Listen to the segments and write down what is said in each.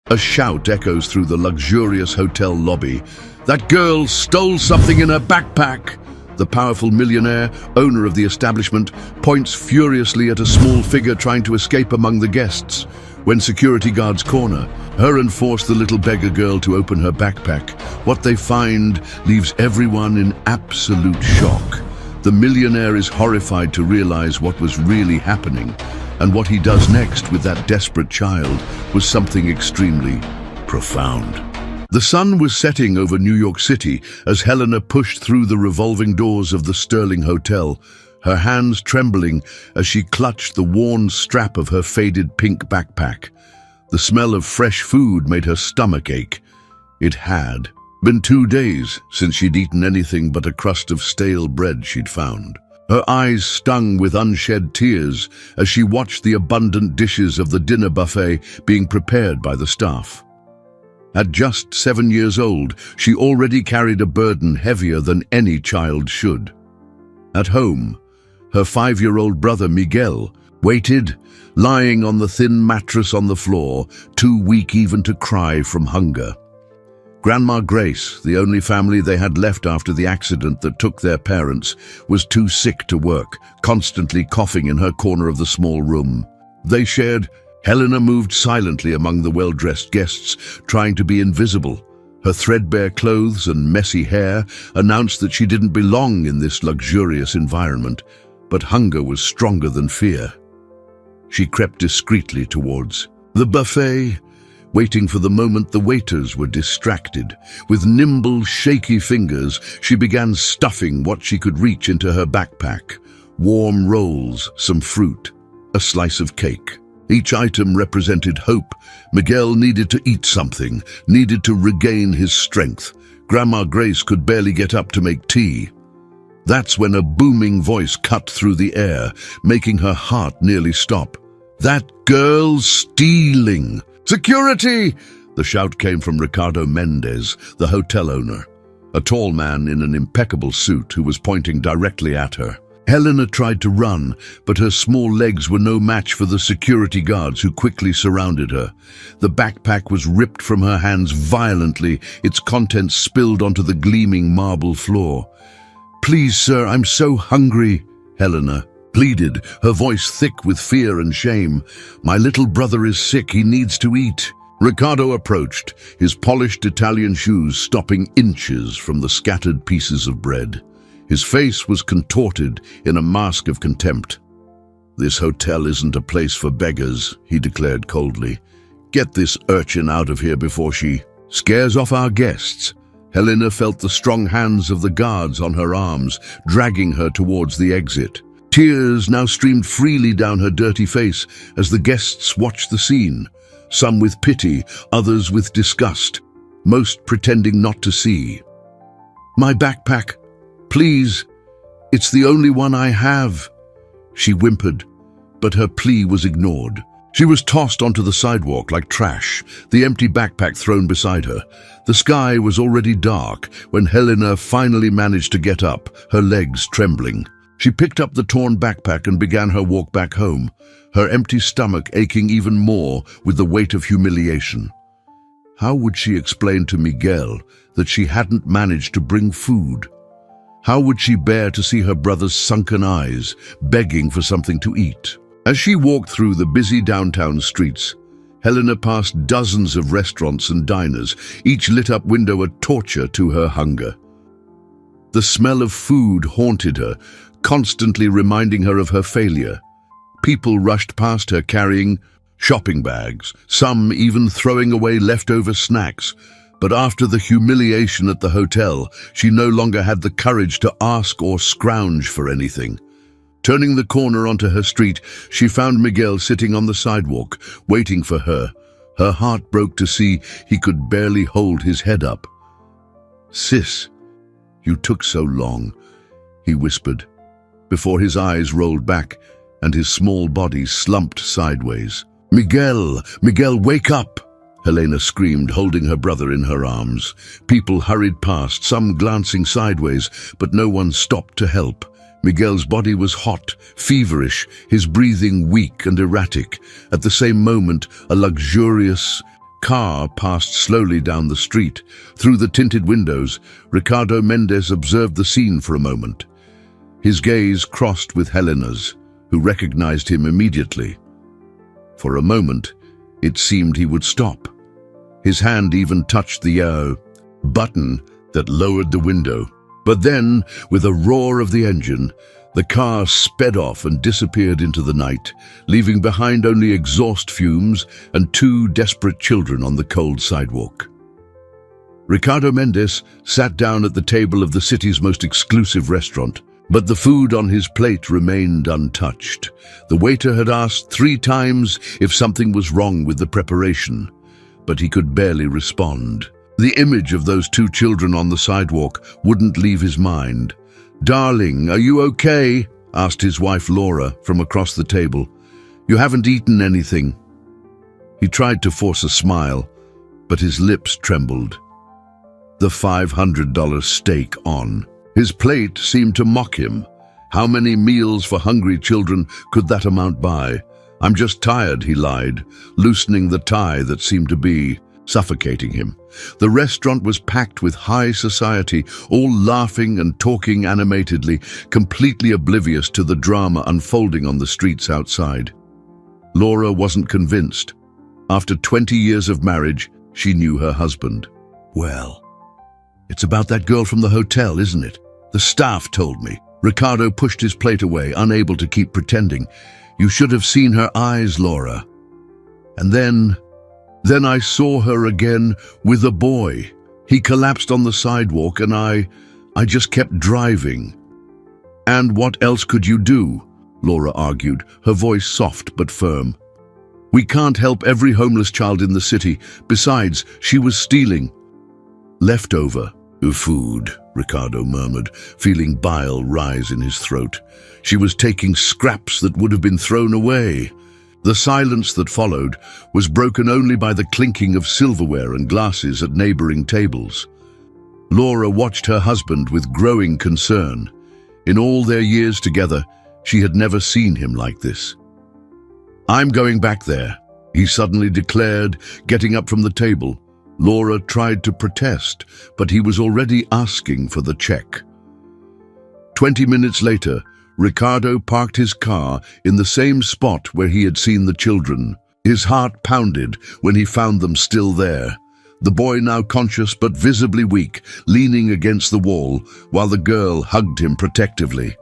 A shout echoes through the luxurious hotel lobby. "That girl stole something in her backpack!" The powerful millionaire, owner of the establishment, points furiously at a small figure trying to escape among the guests. When security guards corner her and force the little beggar girl to open her backpack, what they find leaves everyone in absolute shock. The millionaire is horrified to realize what was really happening, and what he does next with that desperate child was something extremely profound. The sun was setting over New York City as Helena pushed through the revolving doors of the Sterling Hotel, her hands trembling as she clutched the worn strap of her faded pink backpack. The smell of fresh food made her stomach ache. It had been 2 days since she'd eaten anything but a crust of stale bread she'd found. Her eyes stung with unshed tears as she watched the abundant dishes of the dinner buffet being prepared by the staff. At just 7 years old, she already carried a burden heavier than any child should. At home, her 5-year-old brother Miguel waited, lying on the thin mattress on the floor, too weak even to cry from hunger. Grandma Grace, the only family they had left after the accident that took their parents, was too sick to work, constantly coughing in her corner of the small room. They shared. Helena moved silently among the well-dressed guests, trying to be invisible. Her threadbare clothes and messy hair announced that she didn't belong in this luxurious environment, but hunger was stronger than fear. She crept discreetly towards the buffet, waiting for the moment the waiters were distracted. With nimble, shaky fingers, she began stuffing what she could reach into her backpack. Warm rolls, some fruit, a slice of cake. Each item represented hope. Miguel needed to eat something, needed to regain his strength. Grandma Grace could barely get up to make tea. That's when a booming voice cut through the air, making her heart nearly stop. "That girl's stealing!" "Security!" The shout came from Ricardo Mendez, the hotel owner, a tall man in an impeccable suit who was pointing directly at her. Helena tried to run, but her small legs were no match for the security guards who quickly surrounded her. The backpack was ripped from her hands violently, its contents spilled onto the gleaming marble floor. "Please, sir, I'm so hungry," Helena pleaded, her voice thick with fear and shame. "My little brother is sick, he needs to eat." Ricardo approached, his polished Italian shoes stopping inches from the scattered pieces of bread. His face was contorted in a mask of contempt. "This hotel isn't a place for beggars," he declared coldly. "Get this urchin out of here before she scares off our guests." Helena felt the strong hands of the guards on her arms, dragging her towards the exit. Tears now streamed freely down her dirty face as the guests watched the scene, some with pity, others with disgust, most pretending not to see. "My backpack, please, it's the only one I have," she whimpered, but her plea was ignored. She was tossed onto the sidewalk like trash, the empty backpack thrown beside her. The sky was already dark when Helena finally managed to get up, her legs trembling. She picked up the torn backpack and began her walk back home, her empty stomach aching even more with the weight of humiliation. How would she explain to Miguel that she hadn't managed to bring food? How would she bear to see her brother's sunken eyes, begging for something to eat? As she walked through the busy downtown streets, Helena passed dozens of restaurants and diners, each lit-up window a torture to her hunger. The smell of food haunted her, constantly reminding her of her failure. People rushed past her carrying shopping bags, some even throwing away leftover snacks. But after the humiliation at the hotel, she no longer had the courage to ask or scrounge for anything. Turning the corner onto her street, she found Miguel sitting on the sidewalk, waiting for her. Her heart broke to see he could barely hold his head up. "Sis, you took so long," he whispered, before his eyes rolled back and his small body slumped sideways. Miguel, wake up!" Helena screamed, holding her brother in her arms. People hurried past, some glancing sideways, but no one stopped to help. Miguel's body was hot, feverish, his breathing weak and erratic. At the same moment, a luxurious car passed slowly down the street. Through the tinted windows, Ricardo Mendes observed the scene for a moment. His gaze crossed with Helena's, who recognized him immediately. For a moment, it seemed he would stop. His hand even touched the button that lowered the window. But then, with a roar of the engine, the car sped off and disappeared into the night, leaving behind only exhaust fumes and two desperate children on the cold sidewalk. Ricardo Mendes sat down at the table of the city's most exclusive restaurant, but the food on his plate remained untouched. The waiter had asked 3 times if something was wrong with the preparation, but he could barely respond. The image of those 2 children on the sidewalk wouldn't leave his mind. "Darling, are you okay?" asked his wife Laura from across the table. "You haven't eaten anything." He tried to force a smile, but his lips trembled. The $500 steak on. His plate seemed to mock him. How many meals for hungry children could that amount by? "I'm just tired," he lied, loosening the tie that seemed to be suffocating him. The restaurant was packed with high society, all laughing and talking animatedly, completely oblivious to the drama unfolding on the streets outside. Laura wasn't convinced. After 20 years of marriage, she knew her husband. "Well, it's about that girl from the hotel, isn't it? The staff told me." Ricardo pushed his plate away, unable to keep pretending. "You should have seen her eyes, Laura. And then I saw her again with a boy. He collapsed on the sidewalk and I just kept driving." "And what else could you do?" Laura argued, her voice soft but firm. "We can't help every homeless child in the city. Besides, she was stealing." "Leftover food," Ricardo murmured, feeling bile rise in his throat. "She was taking scraps that would have been thrown away." The silence that followed was broken only by the clinking of silverware and glasses at neighboring tables. Laura watched her husband with growing concern. In all their years together, she had never seen him like this. "I'm going back there," he suddenly declared, getting up from the table. Laura tried to protest, but he was already asking for the check. 20 minutes later, Ricardo parked his car in the same spot where he had seen the children. His heart pounded when he found them still there. The boy, now conscious but visibly weak, leaning against the wall, while the girl hugged him protectively.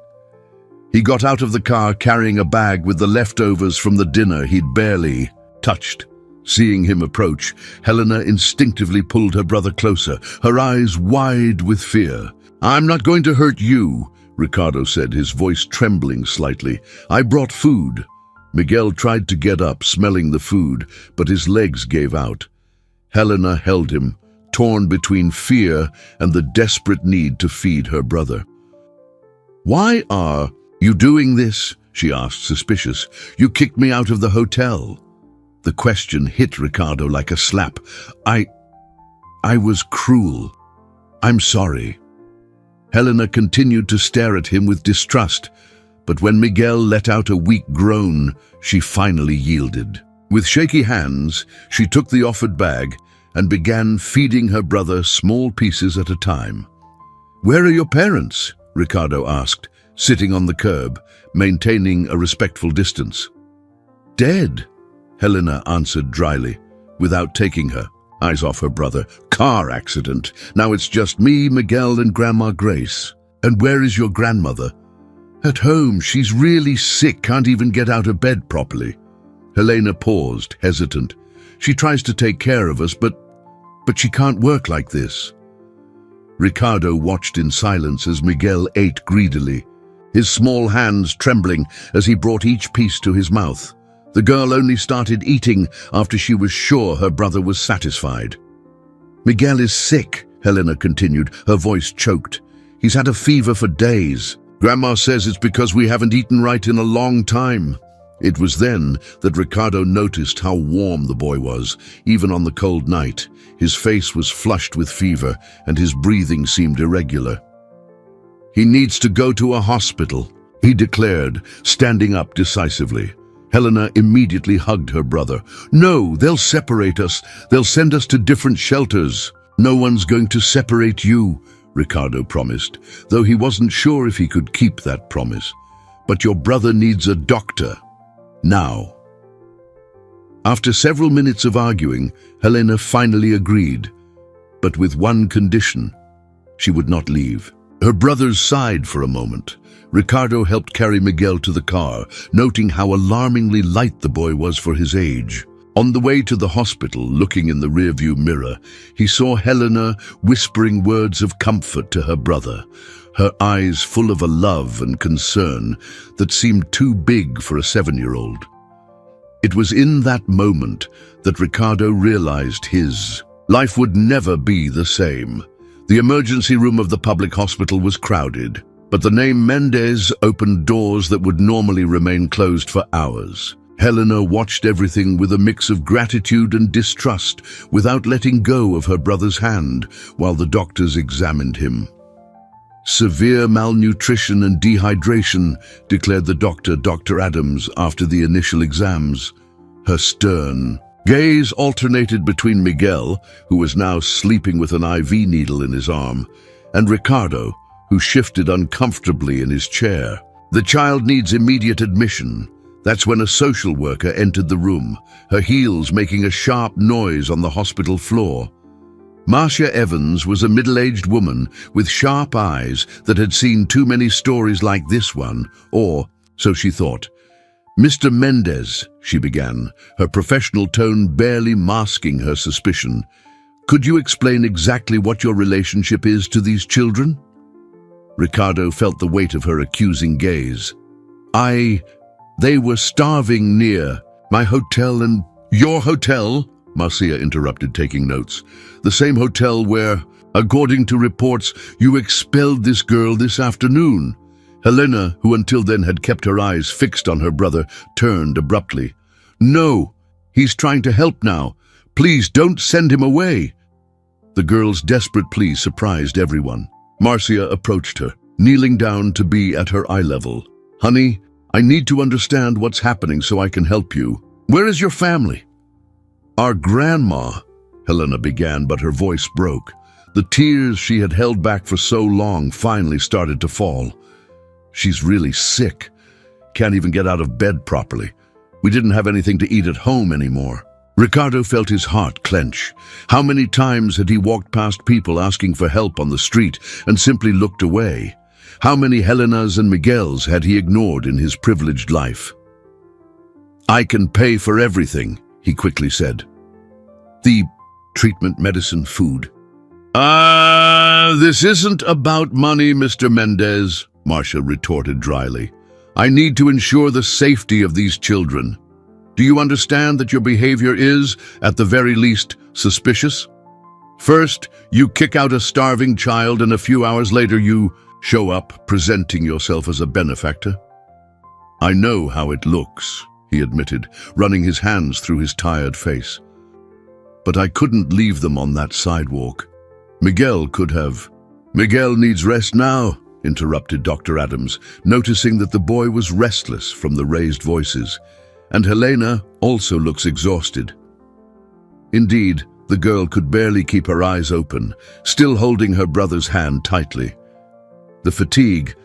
He got out of the car carrying a bag with the leftovers from the dinner he'd barely touched. Seeing him approach, Helena instinctively pulled her brother closer, her eyes wide with fear. "I'm not going to hurt you," Ricardo said, his voice trembling slightly. "I brought food." Miguel tried to get up, smelling the food, but his legs gave out. Helena held him, torn between fear and the desperate need to feed her brother. "Why are you doing this?" she asked, suspicious. "You kicked me out of the hotel." The question hit Ricardo like a slap. I was cruel. I'm sorry." Helena continued to stare at him with distrust, but when Miguel let out a weak groan, she finally yielded. With shaky hands, she took the offered bag and began feeding her brother small pieces at a time. "Where are your parents?" Ricardo asked, sitting on the curb, maintaining a respectful distance. "Dead," Helena answered dryly, without taking her eyes off her brother. "Car accident. Now it's just me, Miguel, and Grandma Grace." "And where is your grandmother?" "At home. She's really sick, can't even get out of bed properly." Helena paused, hesitant. "She tries to take care of us, but she can't work like this." Ricardo watched in silence as Miguel ate greedily, his small hands trembling as he brought each piece to his mouth. The girl only started eating after she was sure her brother was satisfied. "Miguel is sick," Helena continued, her voice choked. "He's had a fever for days. Grandma says it's because we haven't eaten right in a long time." It was then that Ricardo noticed how warm the boy was, even on the cold night. His face was flushed with fever, and his breathing seemed irregular. "He needs to go to a hospital," he declared, standing up decisively. Helena immediately hugged her brother. "No, they'll separate us. They'll send us to different shelters." "No one's going to separate you," Ricardo promised, though he wasn't sure if he could keep that promise. "But your brother needs a doctor. Now." After several minutes of arguing, Helena finally agreed, but with one condition: she would not leave. Her brothers sighed for a moment. Ricardo helped carry Miguel to the car, noting how alarmingly light the boy was for his age. On the way to the hospital, looking in the rearview mirror, he saw Helena whispering words of comfort to her brother, her eyes full of a love and concern that seemed too big for a 7-year-old. It was in that moment that Ricardo realized his life would never be the same. The emergency room of the public hospital was crowded, but the name Mendez opened doors that would normally remain closed for hours. Helena watched everything with a mix of gratitude and distrust, without letting go of her brother's hand while the doctors examined him. "Severe malnutrition and dehydration," declared the doctor, Dr. Adams, after the initial exams. Her stern gaze alternated between Miguel, who was now sleeping with an IV needle in his arm, and Ricardo, who shifted uncomfortably in his chair. "The child needs immediate admission." That's when a social worker entered the room, her heels making a sharp noise on the hospital floor. Marcia Evans was a middle-aged woman with sharp eyes that had seen too many stories like this one, or so she thought. "Mr. Mendez," she began, her professional tone barely masking her suspicion, "could you explain exactly what your relationship is to these children?" Ricardo felt the weight of her accusing gaze. They were starving near my hotel." "And your hotel?" Marcia interrupted, taking notes. "The same hotel where, according to reports, you expelled this girl this afternoon." Helena, who until then had kept her eyes fixed on her brother, turned abruptly. "No, he's trying to help now. Please don't send him away." The girl's desperate plea surprised everyone. Marcia approached her, kneeling down to be at her eye level. "Honey, I need to understand what's happening so I can help you. Where is your family?" "Our grandma," Helena began, but her voice broke. The tears she had held back for so long finally started to fall. "She's really sick. Can't even get out of bed properly. We didn't have anything to eat at home anymore." Ricardo felt his heart clench. How many times had he walked past people asking for help on the street and simply looked away? How many Helenas and Miguels had he ignored in his privileged life? "I can pay for everything," he quickly said. "The treatment, medicine, food." This isn't about money, Mr. Mendez," Marcia retorted dryly. "I need to ensure the safety of these children. Do you understand that your behavior is, at the very least, suspicious? First, you kick out a starving child, and a few hours later you show up presenting yourself as a benefactor." "I know how it looks," he admitted, running his hands through his tired face. "But I couldn't leave them on that sidewalk. Miguel could have." "Miguel needs rest now," interrupted Dr. Adams, noticing that the boy was restless from the raised voices, and Helena also looks exhausted. Indeed, the girl could barely keep her eyes open, still holding her brother's hand tightly. The fatigue,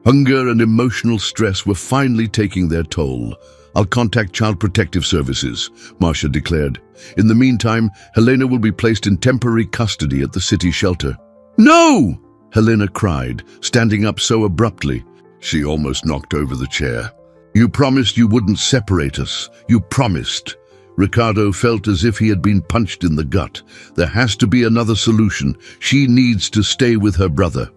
hunger, and emotional stress were finally taking their toll. "I'll contact Child Protective Services," Marcia declared. "In the meantime, Helena will be placed in temporary custody at the city shelter." "No!" Helena cried, standing up so abruptly, she almost knocked over the chair. "You promised you wouldn't separate us. You promised." Ricardo felt as if he had been punched in the gut. There has to be another solution. She needs to stay with her brother.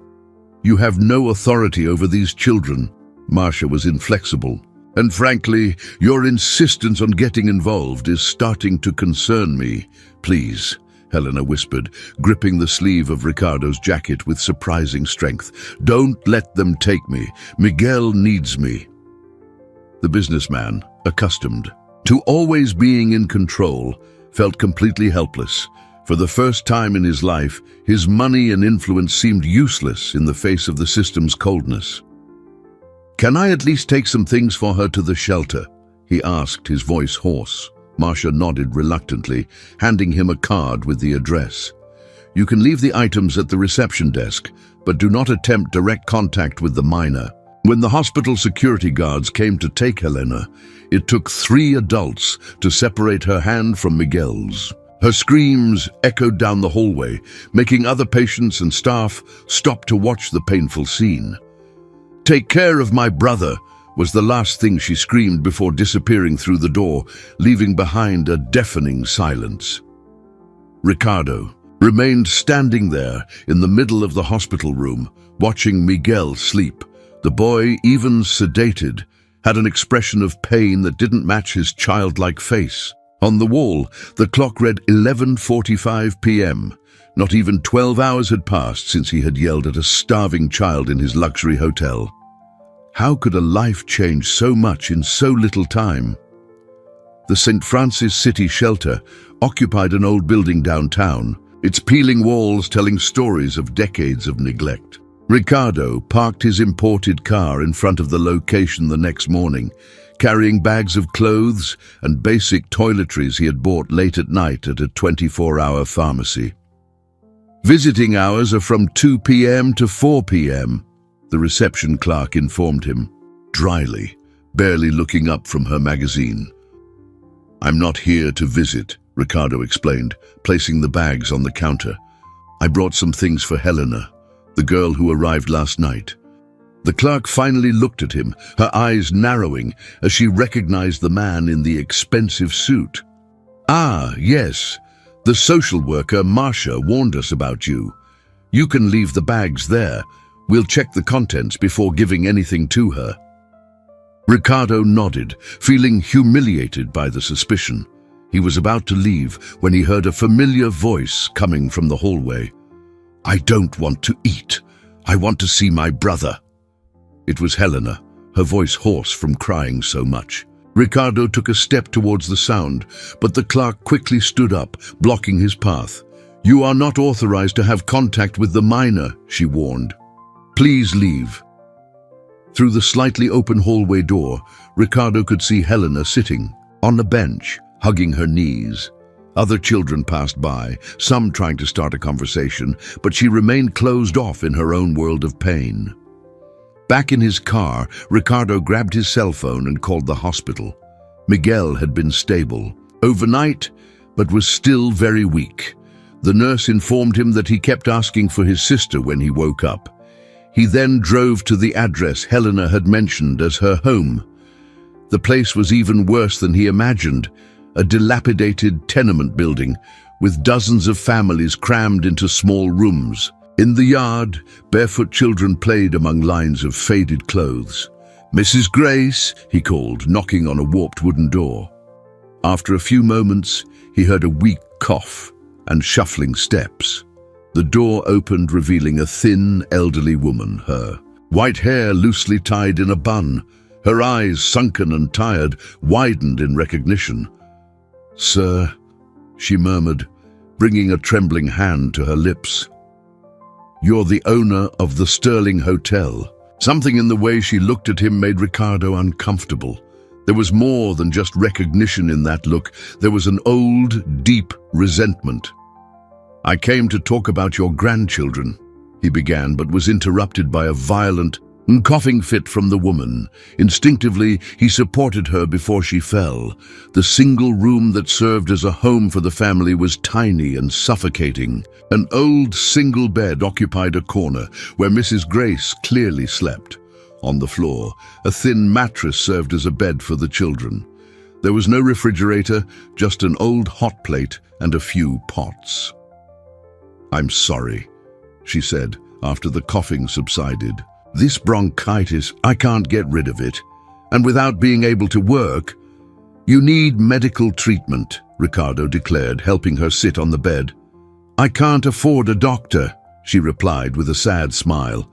"You have no authority over these children." Marcia was inflexible. "And frankly, your insistence on getting involved is starting to concern me. Please," Helena whispered, gripping the sleeve of Ricardo's jacket with surprising strength. "Don't let them take me. Miguel needs me." The businessman, accustomed to always being in control, felt completely helpless. For the first time in his life, his money and influence seemed useless in the face of the system's coldness. "Can I at least take some things for her to the shelter?" he asked, his voice hoarse. Marcia nodded reluctantly, handing him a card with the address. You can leave the items at the reception desk, but do not attempt direct contact with the minor. When the hospital security guards came to take Helena, it took 3 adults to separate her hand from Miguel's. Her screams echoed down the hallway, making other patients and staff stop to watch the painful scene. "Take care of my brother," was the last thing she screamed before disappearing through the door, leaving behind a deafening silence. Ricardo remained standing there in the middle of the hospital room, watching Miguel sleep. The boy, even sedated, had an expression of pain that didn't match his childlike face. On the wall, the clock read 11:45 p.m. Not even 12 hours had passed since he had yelled at a starving child in his luxury hotel. How could a life change so much in so little time? The St. Francis City Shelter occupied an old building downtown, its peeling walls telling stories of decades of neglect. Ricardo parked his imported car in front of the location the next morning, carrying bags of clothes and basic toiletries he had bought late at night at a 24-hour pharmacy. Visiting hours are from 2 p.m. to 4 p.m., the reception clerk informed him, dryly, barely looking up from her magazine. "I'm not here to visit," Ricardo explained, placing the bags on the counter. "I brought some things for Helena, the girl who arrived last night." The clerk finally looked at him, her eyes narrowing as she recognized the man in the expensive suit. "Ah, yes. The social worker, Marcia, warned us about you. You can leave the bags there. We'll check the contents before giving anything to her." Ricardo nodded, feeling humiliated by the suspicion. He was about to leave when he heard a familiar voice coming from the hallway. "I don't want to eat. I want to see my brother." It was Helena, her voice hoarse from crying so much. Ricardo took a step towards the sound, but the clerk quickly stood up, blocking his path. "You are not authorized to have contact with the minor," she warned. "Please leave." Through the slightly open hallway door, Ricardo could see Helena sitting on a bench, hugging her knees. Other children passed by, some trying to start a conversation, but she remained closed off in her own world of pain. Back in his car, Ricardo grabbed his cell phone and called the hospital. Miguel had been stable overnight, but was still very weak. The nurse informed him that he kept asking for his sister when he woke up. He then drove to the address Helena had mentioned as her home. The place was even worse than he imagined, a dilapidated tenement building with dozens of families crammed into small rooms. In the yard, barefoot children played among lines of faded clothes. "Mrs. Grace," he called, knocking on a warped wooden door. After a few moments, he heard a weak cough and shuffling steps. The door opened, revealing a thin, elderly woman, her white hair loosely tied in a bun, her eyes sunken and tired, widened in recognition. "Sir," she murmured, bringing a trembling hand to her lips. "You're the owner of the Sterling Hotel." Something in the way she looked at him made Ricardo uncomfortable. There was more than just recognition in that look. There was an old, deep resentment. "I came to talk about your grandchildren," he began, but was interrupted by a violent coughing fit from the woman. Instinctively, he supported her before she fell. The single room that served as a home for the family was tiny and suffocating. An old single bed occupied a corner where Mrs. Grace clearly slept. On the floor, a thin mattress served as a bed for the children. There was no refrigerator, just an old hot plate and a few pots. "I'm sorry," she said after the coughing subsided. "This bronchitis, I can't get rid of it. And without being able to work, you need medical treatment," Ricardo declared, helping her sit on the bed. "I can't afford a doctor," she replied with a sad smile.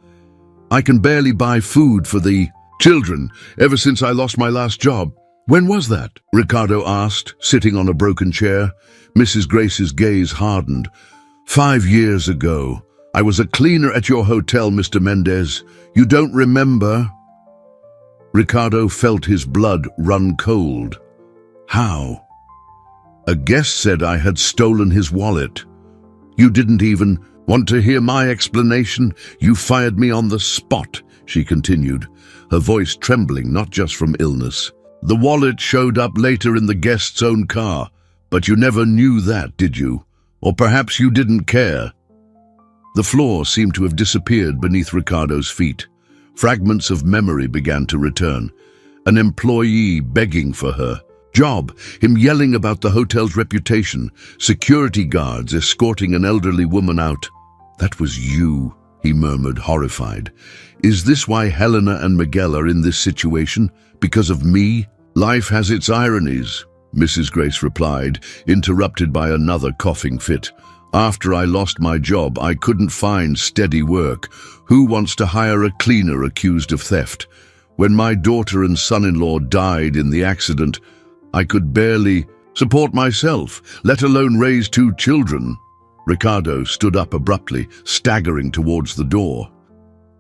"I can barely buy food for the children ever since I lost my last job." "When was that?" Ricardo asked, sitting on a broken chair. Mrs. Grace's gaze hardened. 5 years ago. I was a cleaner at your hotel, Mr. Mendez. You don't remember?" Ricardo felt his blood run cold. How? A guest said I had stolen his wallet. You didn't even want to hear my explanation. You fired me on the spot, she continued, her voice trembling not just from illness. The wallet showed up later in the guest's own car, but you never knew that, did you? Or perhaps you didn't care. The floor seemed to have disappeared beneath Ricardo's feet. Fragments of memory began to return. An employee begging for her job, him yelling about the hotel's reputation, security guards escorting an elderly woman out. That was you, he murmured, horrified. Is this why Helena and Miguel are in this situation? Because of me? Life has its ironies, Mrs. Grace replied, interrupted by another coughing fit. After I lost my job, I couldn't find steady work. Who wants to hire a cleaner accused of theft? When my daughter and son-in-law died in the accident, I could barely support myself, let alone raise 2 children. Ricardo stood up abruptly, staggering towards the door.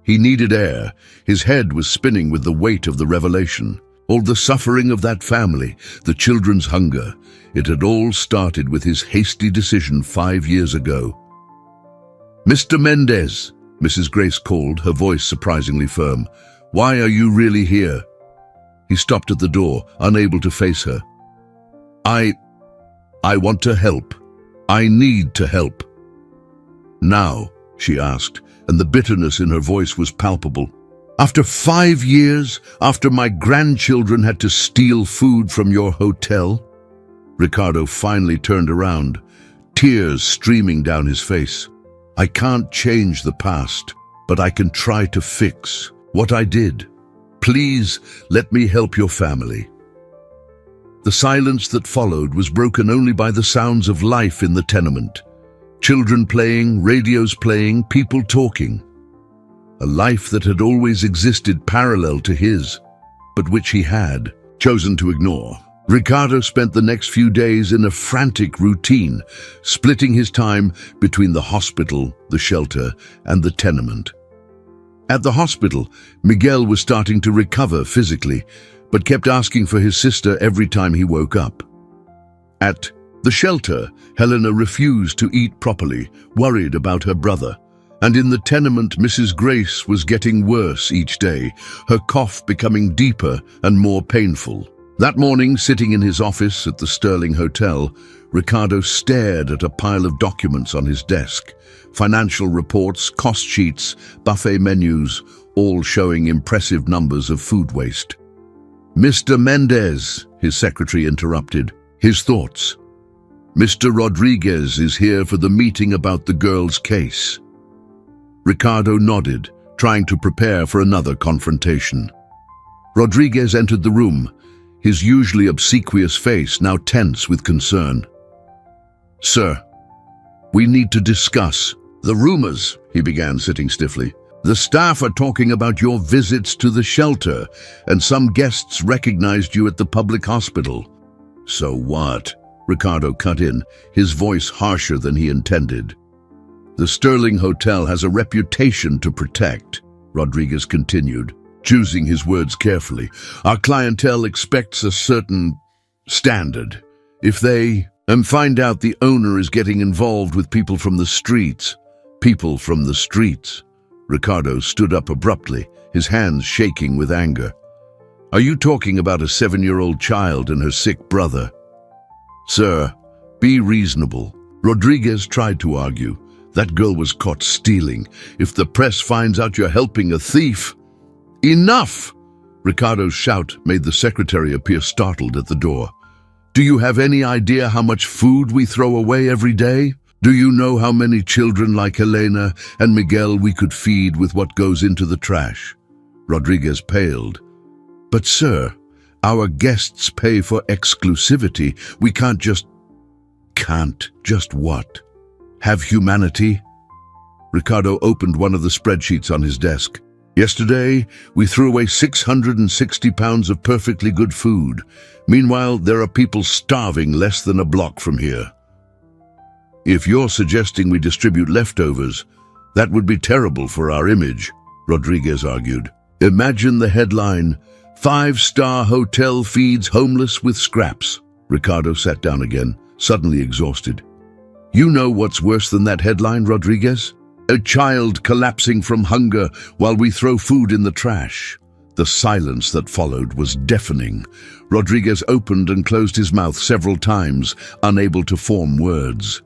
He needed air. His head was spinning with the weight of the revelation. All the suffering of that family, the children's hunger. It had all started with his hasty decision 5 years ago. Mr. Mendez, Mrs. Grace called, her voice surprisingly firm. Why are you really here? He stopped at the door, unable to face her. I want to help. I need to help. Now, she asked, and the bitterness in her voice was palpable. After 5 years, after my grandchildren had to steal food from your hotel? Ricardo finally turned around, tears streaming down his face. I can't change the past, but I can try to fix what I did. Please let me help your family. The silence that followed was broken only by the sounds of life in the tenement. Children playing, radios playing, people talking. A life that had always existed parallel to his, but which he had chosen to ignore. Ricardo spent the next few days in a frantic routine, splitting his time between the hospital, the shelter, and the tenement. At the hospital, Miguel was starting to recover physically, but kept asking for his sister every time he woke up. At the shelter, Helena refused to eat properly, worried about her brother. And in the tenement, Mrs. Grace was getting worse each day, her cough becoming deeper and more painful. That morning, sitting in his office at the Sterling Hotel, Ricardo stared at a pile of documents on his desk. Financial reports, cost sheets, buffet menus, all showing impressive numbers of food waste. Mr. Mendez, his secretary interrupted. His thoughts. Mr. Rodriguez is here for the meeting about the girl's case. Ricardo nodded, trying to prepare for another confrontation. Rodriguez entered the room, his usually obsequious face now tense with concern. Sir, we need to discuss the rumors, he began, sitting stiffly. The staff are talking about your visits to the shelter, and some guests recognized you at the public hospital. So what? Ricardo cut in, his voice harsher than he intended. The Sterling Hotel has a reputation to protect, Rodriguez continued, choosing his words carefully. Our clientele expects a certain standard. If they find out the owner is getting involved with people from the streets. Ricardo stood up abruptly, his hands shaking with anger. Are you talking about a 7-year-old child and her sick brother? Sir, be reasonable. Rodriguez tried to argue. That girl was caught stealing. If the press finds out you're helping a thief... Enough! Ricardo's shout made the secretary appear startled at the door. Do you have any idea how much food we throw away every day? Do you know how many children like Helena and Miguel we could feed with what goes into the trash? Rodriguez paled. But sir, our guests pay for exclusivity. We can't just what? Have humanity? Ricardo opened one of the spreadsheets on his desk. Yesterday, we threw away 660 pounds of perfectly good food. Meanwhile, there are people starving less than a block from here. If you're suggesting we distribute leftovers, that would be terrible for our image, Rodriguez argued. Imagine the headline, 5-star hotel feeds homeless with scraps. Ricardo sat down again, suddenly exhausted. You know what's worse than that headline, Rodriguez? A child collapsing from hunger while we throw food in the trash. The silence that followed was deafening. Rodriguez opened and closed his mouth several times, unable to form words.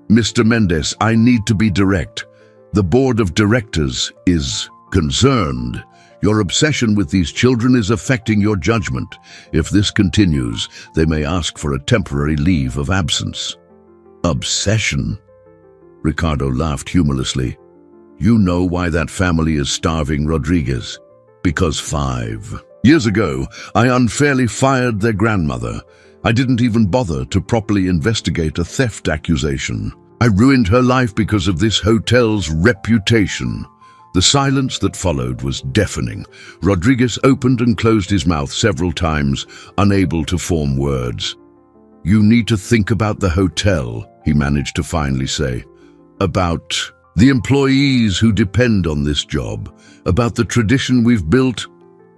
Mr. Mendes, I need to be direct. The board of directors is concerned. Your obsession with these children is affecting your judgment. If this continues, they may ask for a temporary leave of absence. Obsession? Ricardo laughed humorlessly. You know why that family is starving, Rodriguez. Because 5 years ago, I unfairly fired their grandmother. I didn't even bother to properly investigate a theft accusation. I ruined her life because of this hotel's reputation. The silence that followed was deafening. Rodriguez opened and closed his mouth several times, unable to form words. You need to think about the hotel, he managed to finally say. About the employees who depend on this job. About the tradition we've built.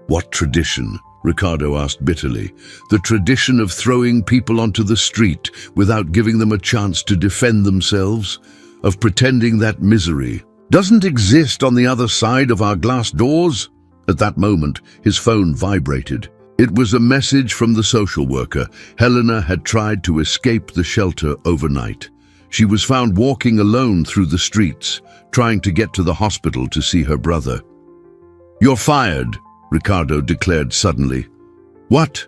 What tradition? Ricardo asked bitterly. The tradition of throwing people onto the street without giving them a chance to defend themselves. Of pretending that misery doesn't exist on the other side of our glass doors? At that moment, his phone vibrated. It was a message from the social worker. Helena had tried to escape the shelter overnight. She was found walking alone through the streets, trying to get to the hospital to see her brother. You're fired, Ricardo declared suddenly. What?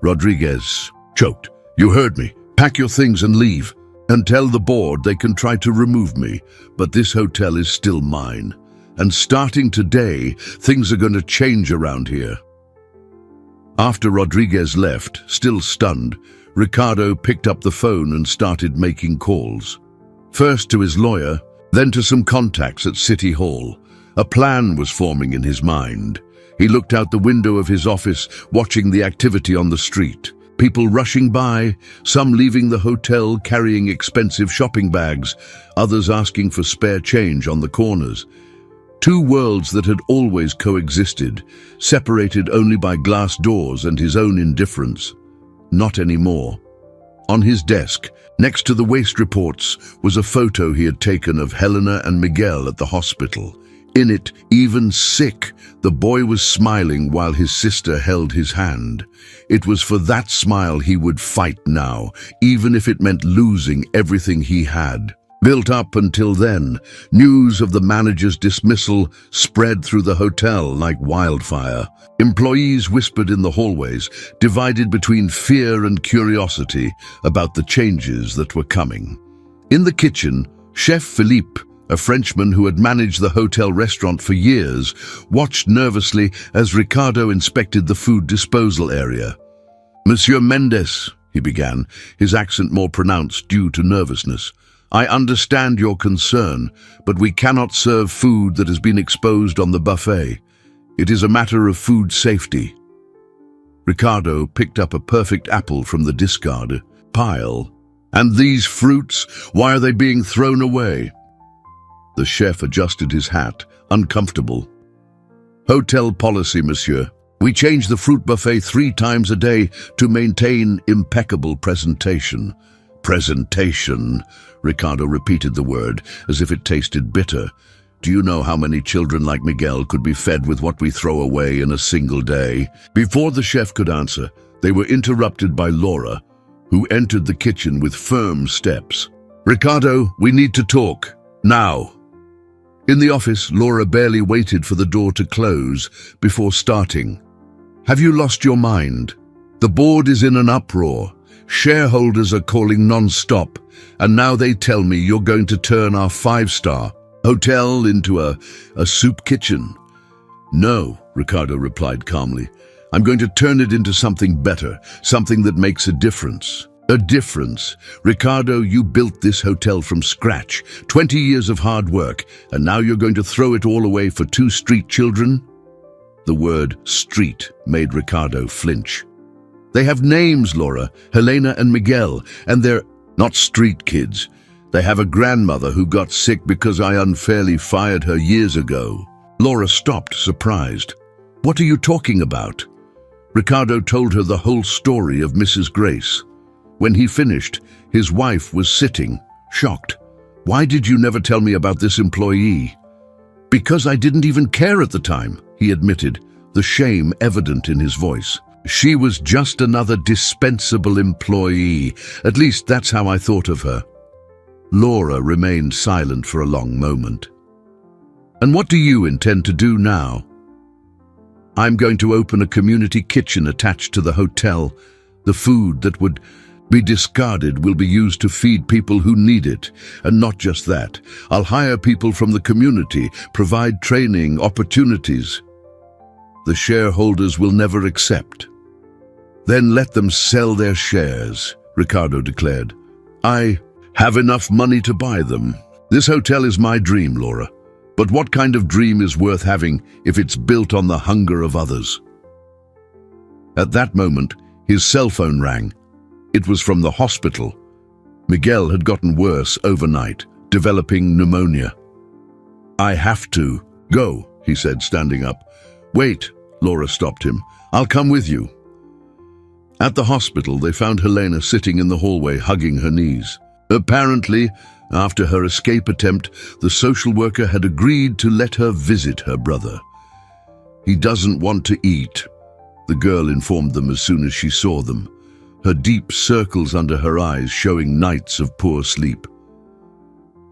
Rodriguez choked. You heard me. Pack your things and leave. And tell the board they can try to remove me, but this hotel is still mine. And starting today, things are going to change around here. After Rodriguez left, still stunned, Ricardo picked up the phone and started making calls. First to his lawyer, then to some contacts at City Hall. A plan was forming in his mind. He looked out the window of his office, watching the activity on the street. People rushing by, some leaving the hotel carrying expensive shopping bags, others asking for spare change on the corners. Two worlds that had always coexisted, separated only by glass doors and his own indifference. Not anymore. On his desk, next to the waste reports, was a photo he had taken of Helena and Miguel at the hospital. In it, even sick, the boy was smiling while his sister held his hand. It was for that smile he would fight now, even if it meant losing everything he had. Built up until then, news of the manager's dismissal spread through the hotel like wildfire. Employees whispered in the hallways, divided between fear and curiosity about the changes that were coming. In the kitchen, Chef Philippe, a Frenchman who had managed the hotel restaurant for years, watched nervously as Ricardo inspected the food disposal area. Monsieur Mendes, he began, his accent more pronounced due to nervousness. I understand your concern, but we cannot serve food that has been exposed on the buffet. It is a matter of food safety. Ricardo picked up a perfect apple from the discard pile. And these fruits, why are they being thrown away? The chef adjusted his hat, uncomfortable. Hotel policy, monsieur. We change the fruit buffet 3 times a day to maintain impeccable presentation. Presentation, Ricardo repeated the word as if it tasted bitter. Do you know how many children like Miguel could be fed with what we throw away in a single day? Before the chef could answer, they were interrupted by Laura, who entered the kitchen with firm steps. Ricardo, we need to talk. Now. In the office, Laura barely waited for the door to close before starting. Have you lost your mind? The board is in an uproar. Shareholders are calling non-stop, and now they tell me you're going to turn our 5-star hotel into a soup kitchen. No, Ricardo replied calmly. I'm going to turn it into something better, something that makes a difference. A difference. Ricardo, you built this hotel from scratch, 20 years of hard work, and now you're going to throw it all away for 2 street children? The word street made Ricardo flinch. They have names, Laura, Helena and Miguel, and they're not street kids. They have a grandmother who got sick because I unfairly fired her years ago. Laura stopped, surprised. What are you talking about? Ricardo told her the whole story of Mrs. Grace. When he finished, his wife was sitting, shocked. Why did you never tell me about this employee? Because I didn't even care at the time, he admitted, the shame evident in his voice. She was just another dispensable employee. At least that's how I thought of her. Laura remained silent for a long moment. And what do you intend to do now? I'm going to open a community kitchen attached to the hotel. The food that would be discarded will be used to feed people who need it. And not just that, I'll hire people from the community, provide training, opportunities. The shareholders will never accept. Then let them sell their shares, Ricardo declared. I have enough money to buy them. This hotel is my dream, Laura. But what kind of dream is worth having if it's built on the hunger of others? At that moment, his cell phone rang. It was from the hospital. Miguel had gotten worse overnight, developing pneumonia. I have to go, he said, standing up. Wait, Laura stopped him. I'll come with you. At the hospital, they found Helena sitting in the hallway, hugging her knees. Apparently, after her escape attempt, the social worker had agreed to let her visit her brother. He doesn't want to eat, the girl informed them as soon as she saw them, her deep circles under her eyes showing nights of poor sleep.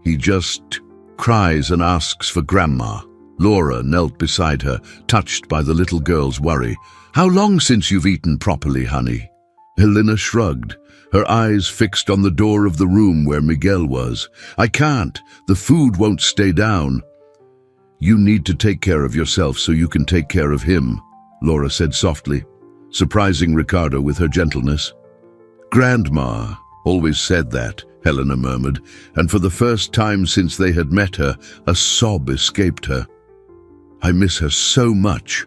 He just cries and asks for Grandma. Laura knelt beside her, touched by the little girl's worry. How long since you've eaten properly, honey? Helena shrugged, her eyes fixed on the door of the room where Miguel was. I can't. The food won't stay down. You need to take care of yourself so you can take care of him, Laura said softly, surprising Ricardo with her gentleness. Grandma always said that, Helena murmured, and for the first time since they had met her, a sob escaped her. I miss her so much.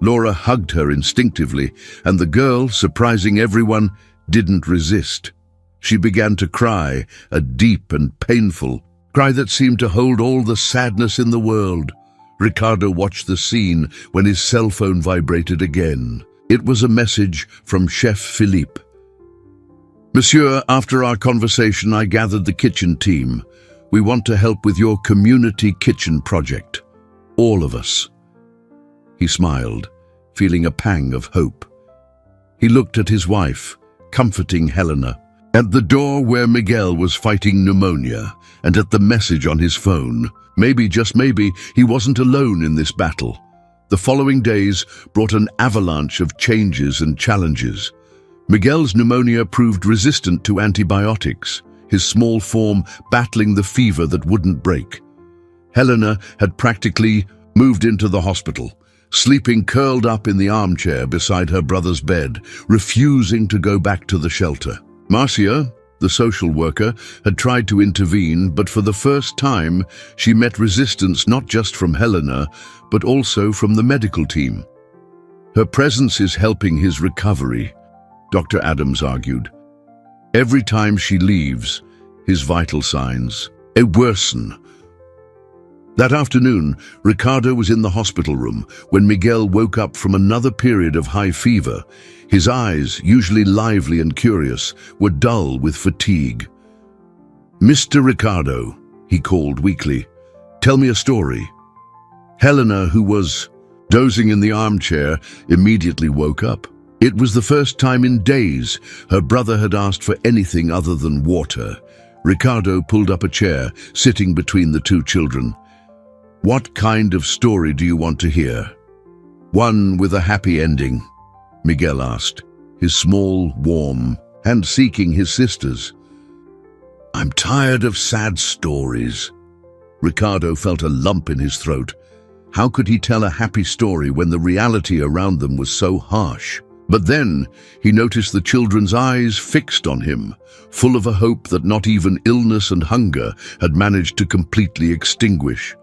Laura hugged her instinctively, and the girl, surprising everyone, didn't resist. She began to cry, a deep and painful cry that seemed to hold all the sadness in the world. Ricardo watched the scene when his cell phone vibrated again. It was a message from Chef Philippe. Monsieur, after our conversation, I gathered the kitchen team. We want to help with your community kitchen project. All of us. He smiled, feeling a pang of hope. He looked at his wife, comforting Helena, at the door where Miguel was fighting pneumonia, and at the message on his phone. Maybe, just maybe, he wasn't alone in this battle. The following days brought an avalanche of changes and challenges. Miguel's pneumonia proved resistant to antibiotics, his small form battling the fever that wouldn't break. Helena had practically moved into the hospital, sleeping curled up in the armchair beside her brother's bed, refusing to go back to the shelter. Marcia, the social worker, had tried to intervene, but for the first time, she met resistance not just from Helena, but also from the medical team. Her presence is helping his recovery, Dr. Adams argued. Every time she leaves, his vital signs worsen. That afternoon, Ricardo was in the hospital room when Miguel woke up from another period of high fever. His eyes, usually lively and curious, were dull with fatigue. Mr. Ricardo, he called weakly, tell me a story. Helena, who was dozing in the armchair, immediately woke up. It was the first time in days her brother had asked for anything other than water. Ricardo pulled up a chair, sitting between the two children. What kind of story do you want to hear? One with a happy ending, Miguel asked, his small, warm hand seeking his sister's. I'm tired of sad stories. Ricardo felt a lump in his throat. How could he tell a happy story when the reality around them was so harsh? But then he noticed the children's eyes fixed on him, full of a hope that not even illness and hunger had managed to completely extinguish.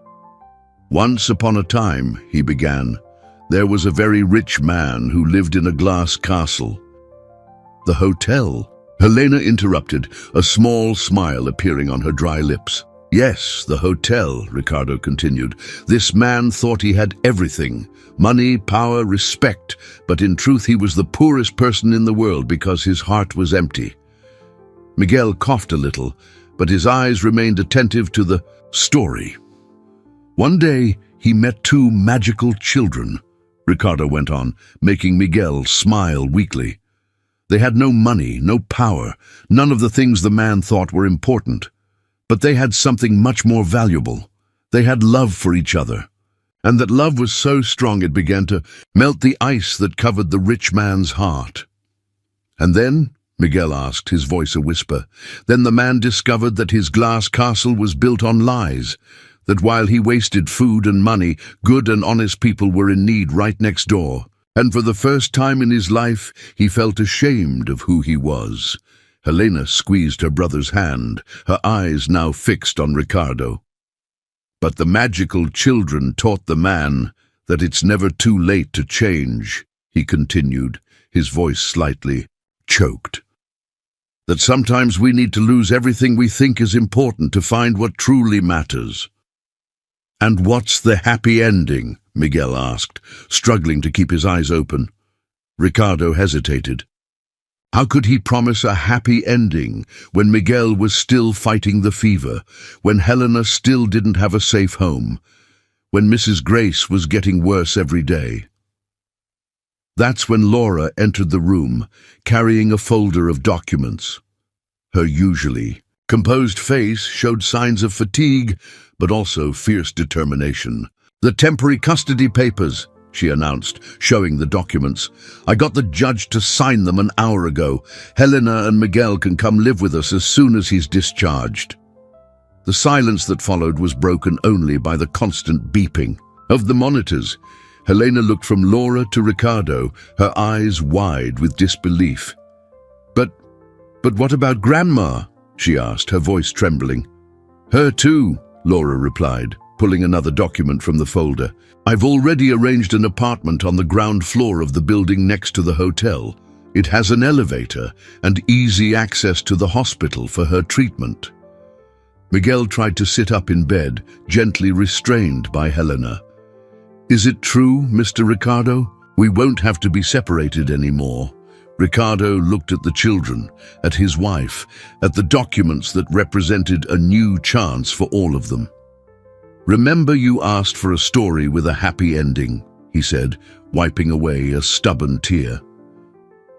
Once upon a time, he began, there was a very rich man who lived in a glass castle. The hotel? Helena interrupted, a small smile appearing on her dry lips. Yes, the hotel, Ricardo continued. This man thought he had everything. Money, power, respect. But in truth he was the poorest person in the world because his heart was empty. Miguel coughed a little, but his eyes remained attentive to the story. One day he met two magical children, Ricardo went on, making Miguel smile weakly. They had no money, no power, none of the things the man thought were important. But they had something much more valuable. They had love for each other. And that love was so strong it began to melt the ice that covered the rich man's heart. And then, Miguel asked, his voice a whisper, then the man discovered that his glass castle was built on lies, that while he wasted food and money, good and honest people were in need right next door. And for the first time in his life, he felt ashamed of who he was. Helena squeezed her brother's hand, her eyes now fixed on Ricardo. But the magical children taught the man that it's never too late to change, he continued, his voice slightly choked. That sometimes we need to lose everything we think is important to find what truly matters. And what's the happy ending? Miguel asked, struggling to keep his eyes open. Ricardo hesitated. How could he promise a happy ending when Miguel was still fighting the fever, when Helena still didn't have a safe home, when Mrs. Grace was getting worse every day? That's when Laura entered the room, carrying a folder of documents. Her usually composed face showed signs of fatigue, but also fierce determination. The temporary custody papers, she announced, showing the documents. I got the judge to sign them an hour ago. Helena and Miguel can come live with us as soon as he's discharged. The silence that followed was broken only by the constant beeping of the monitors. Helena looked from Laura to Ricardo, her eyes wide with disbelief. But what about Grandma? She asked, her voice trembling. Her too, Laura replied, pulling another document from the folder. I've already arranged an apartment on the ground floor of the building next to the hotel. It has an elevator and easy access to the hospital for her treatment. Miguel tried to sit up in bed, gently restrained by Helena. Is it true, Mr. Ricardo? We won't have to be separated anymore. Ricardo looked at the children, at his wife, at the documents that represented a new chance for all of them. Remember you asked for a story with a happy ending, he said, wiping away a stubborn tear.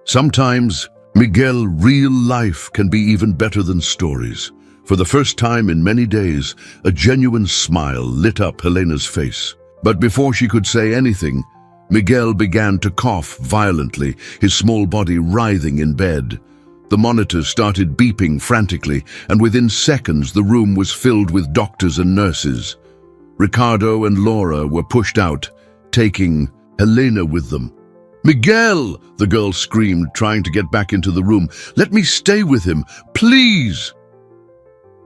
Sometimes, Miguel, real life can be even better than stories. For the first time in many days, a genuine smile lit up Helena's face. But before she could say anything, Miguel began to cough violently, his small body writhing in bed. The monitors started beeping frantically, and within seconds the room was filled with doctors and nurses. Ricardo and Laura were pushed out, taking Helena with them. Miguel, the girl screamed, trying to get back into the room. Let me stay with him, please.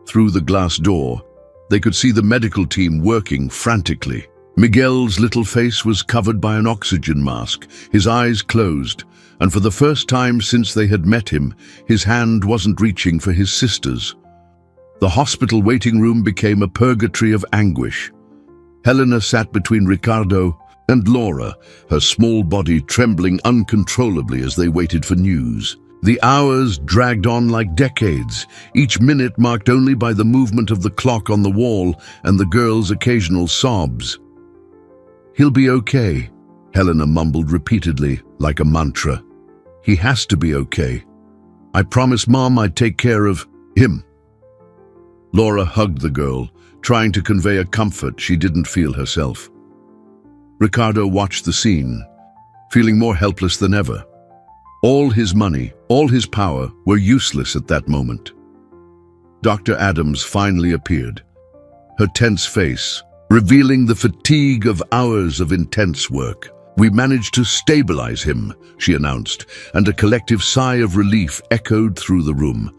Through the glass door, they could see the medical team working frantically. Miguel's little face was covered by an oxygen mask, his eyes closed, and for the first time since they had met him, his hand wasn't reaching for his sister's. The hospital waiting room became a purgatory of anguish. Helena sat between Ricardo and Laura, her small body trembling uncontrollably as they waited for news. The hours dragged on like decades, each minute marked only by the movement of the clock on the wall and the girl's occasional sobs. He'll be okay, Helena mumbled repeatedly, like a mantra. He has to be okay. I promised Mom I'd take care of him. Laura hugged the girl, trying to convey a comfort she didn't feel herself. Ricardo watched the scene, feeling more helpless than ever. All his money, all his power were useless at that moment. Dr. Adams finally appeared, her tense face revealing the fatigue of hours of intense work. We managed to stabilize him, she announced, and a collective sigh of relief echoed through the room.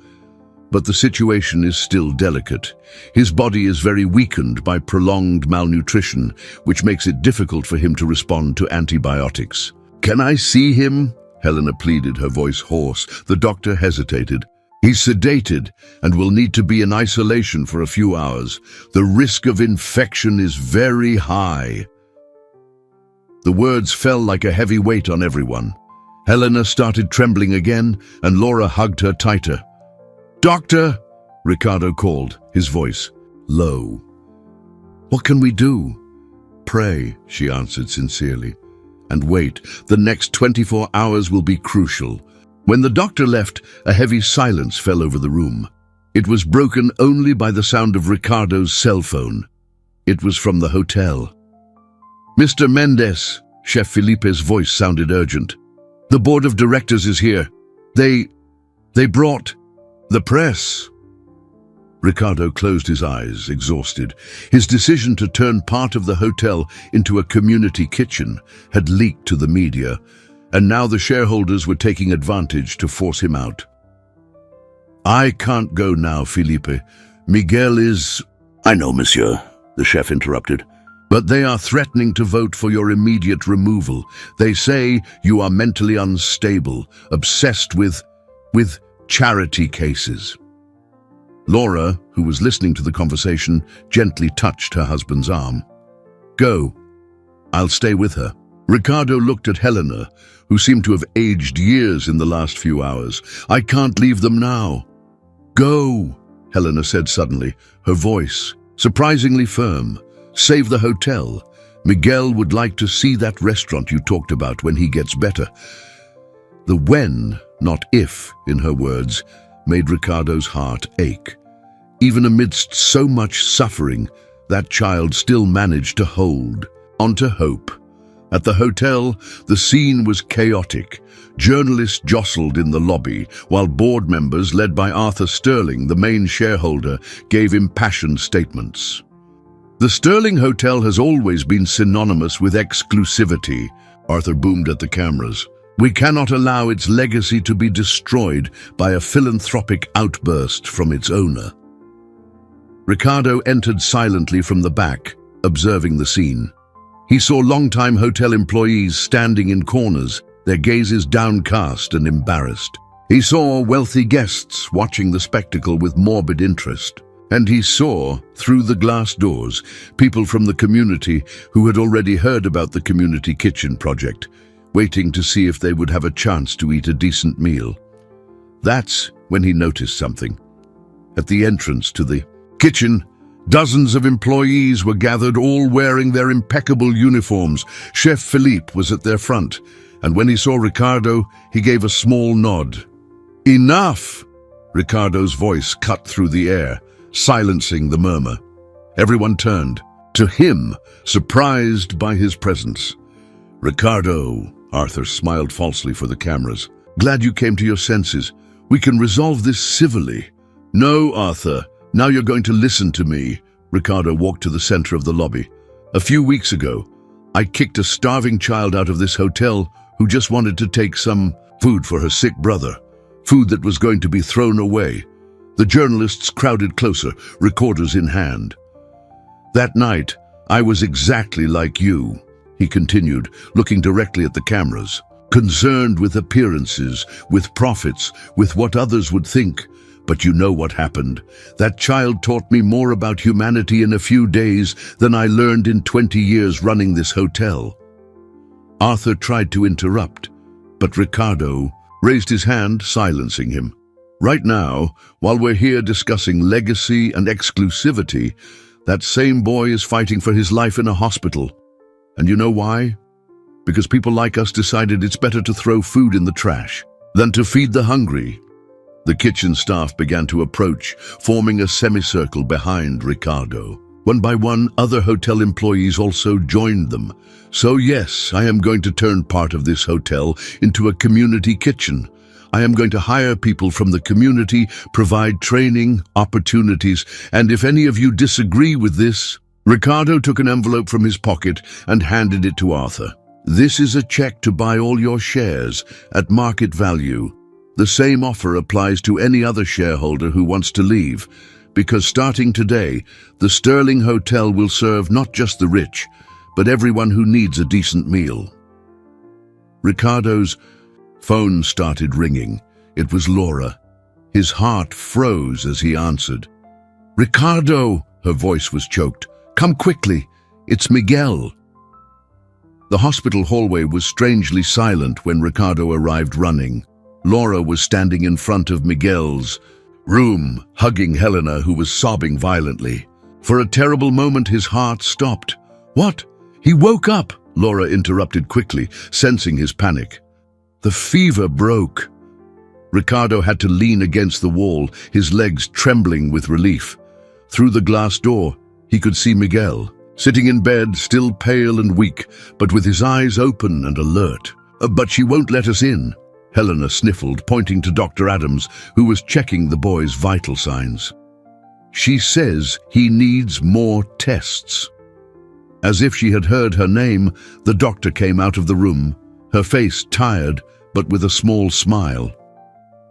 But the situation is still delicate. His body is very weakened by prolonged malnutrition, which makes it difficult for him to respond to antibiotics. Can I see him? Helena pleaded, her voice hoarse. The doctor hesitated. He's sedated and will need to be in isolation for a few hours. The risk of infection is very high." The words fell like a heavy weight on everyone. Helena started trembling again, and Laura hugged her tighter. "Doctor!" Ricardo called, his voice low. "What can we do?" "Pray," she answered sincerely. "And wait, the next 24 hours will be crucial." When the doctor left, a heavy silence fell over the room. It was broken only by the sound of Ricardo's cell phone. It was from the hotel. "Mr. Mendes," Chef Felipe's voice sounded urgent. "The board of directors is here. They brought the press." Ricardo closed his eyes, exhausted. His decision to turn part of the hotel into a community kitchen had leaked to the media, and now the shareholders were taking advantage to force him out. "I can't go now, Felipe. Miguel is—" "I know, monsieur," the chef interrupted. "But they are threatening to vote for your immediate removal. They say you are mentally unstable, obsessed with charity cases." Laura, who was listening to the conversation, gently touched her husband's arm. "Go. I'll stay with her." Ricardo looked at Helena, who seemed to have aged years in the last few hours. "I can't leave them now." "Go," Helena said suddenly, her voice surprisingly firm. "Save the hotel. Miguel would like to see that restaurant you talked about when he gets better." The when, not if, in her words, made Ricardo's heart ache. Even amidst so much suffering, that child still managed to hold on to hope. At the hotel, the scene was chaotic. Journalists jostled in the lobby, while board members, led by Arthur Sterling, the main shareholder, gave impassioned statements. "The Sterling Hotel has always been synonymous with exclusivity," Arthur boomed at the cameras. "We cannot allow its legacy to be destroyed by a philanthropic outburst from its owner." Ricardo entered silently from the back, observing the scene. He saw longtime hotel employees standing in corners, their gazes downcast and embarrassed. He saw wealthy guests watching the spectacle with morbid interest. And he saw, through the glass doors, people from the community who had already heard about the community kitchen project, waiting to see if they would have a chance to eat a decent meal. That's when he noticed something. At the entrance to the kitchen, dozens of employees were gathered, all wearing their impeccable uniforms. Chef Philippe was at their front, and when he saw Ricardo, he gave a small nod. "Enough!" Ricardo's voice cut through the air, silencing the murmur. Everyone turned to him, surprised by his presence. "Ricardo," Arthur smiled falsely for the cameras. "Glad you came to your senses. We can resolve this civilly." "No, Arthur. Now you're going to listen to me." Ricardo walked to the center of the lobby. "A few weeks ago, I kicked a starving child out of this hotel who just wanted to take some food for her sick brother. Food that was going to be thrown away. The journalists crowded closer, recorders in hand. That night, I was exactly like you," he continued, looking directly at the cameras. "Concerned with appearances, with profits, with what others would think. But you know what happened. That child taught me more about humanity in a few days than I learned in 20 years running this hotel." Arthur tried to interrupt, but Ricardo raised his hand, silencing him. "Right now, while we're here discussing legacy and exclusivity, that same boy is fighting for his life in a hospital. And you know why? Because people like us decided it's better to throw food in the trash than to feed the hungry." The kitchen staff began to approach, forming a semicircle behind Ricardo. One by one, other hotel employees also joined them. "So yes, I am going to turn part of this hotel into a community kitchen. I am going to hire people from the community, provide training, opportunities, and if any of you disagree with this..." Ricardo took an envelope from his pocket and handed it to Arthur. "This is a check to buy all your shares at market value. The same offer applies to any other shareholder who wants to leave, because starting today, the Sterling Hotel will serve not just the rich, but everyone who needs a decent meal." Ricardo's phone started ringing. It was Laura. His heart froze as he answered. "Ricardo," her voice was choked. "Come quickly. It's Miguel." The hospital hallway was strangely silent when Ricardo arrived running. Laura was standing in front of Miguel's room, hugging Helena, who was sobbing violently. For a terrible moment, his heart stopped. "What? He woke up!" Laura interrupted quickly, sensing his panic. "The fever broke." Ricardo had to lean against the wall, his legs trembling with relief. Through the glass door, he could see Miguel, sitting in bed, still pale and weak, but with his eyes open and alert. "But she won't let us in," Helena sniffled, pointing to Dr. Adams, who was checking the boy's vital signs. "She says he needs more tests." As if she had heard her name, the doctor came out of the room, her face tired, but with a small smile.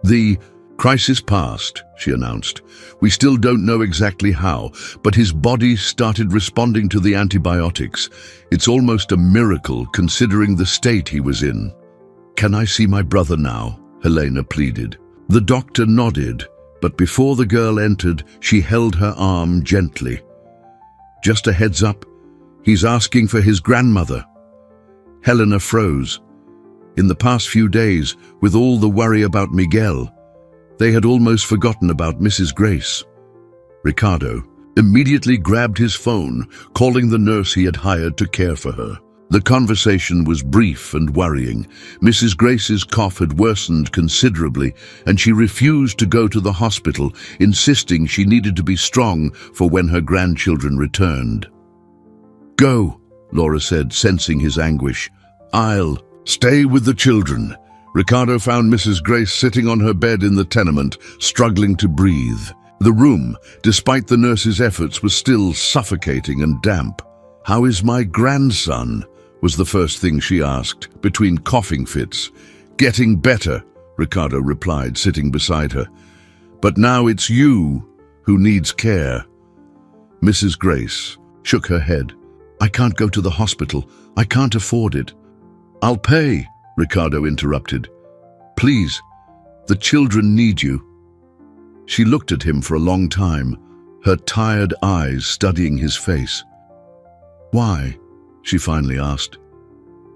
"The crisis passed," she announced. "We still don't know exactly how, but his body started responding to the antibiotics. It's almost a miracle considering the state he was in." "Can I see my brother now?" Helena pleaded. The doctor nodded, but before the girl entered, she held her arm gently. "Just a heads up, he's asking for his grandmother." Helena froze. In the past few days, with all the worry about Miguel, they had almost forgotten about Mrs. Grace. Ricardo immediately grabbed his phone, calling the nurse he had hired to care for her. The conversation was brief and worrying. Mrs. Grace's cough had worsened considerably, and she refused to go to the hospital, insisting she needed to be strong for when her grandchildren returned. "Go," Laura said, sensing his anguish. "I'll stay with the children." Ricardo found Mrs. Grace sitting on her bed in the tenement, struggling to breathe. The room, despite the nurse's efforts, was still suffocating and damp. "How is my grandson?" was the first thing she asked, between coughing fits. "Getting better," Ricardo replied, sitting beside her. "But now it's you who needs care." Mrs. Grace shook her head. "I can't go to the hospital. I can't afford it." "I'll pay," Ricardo interrupted. "Please, the children need you." She looked at him for a long time, her tired eyes studying his face. "Why?" she finally asked.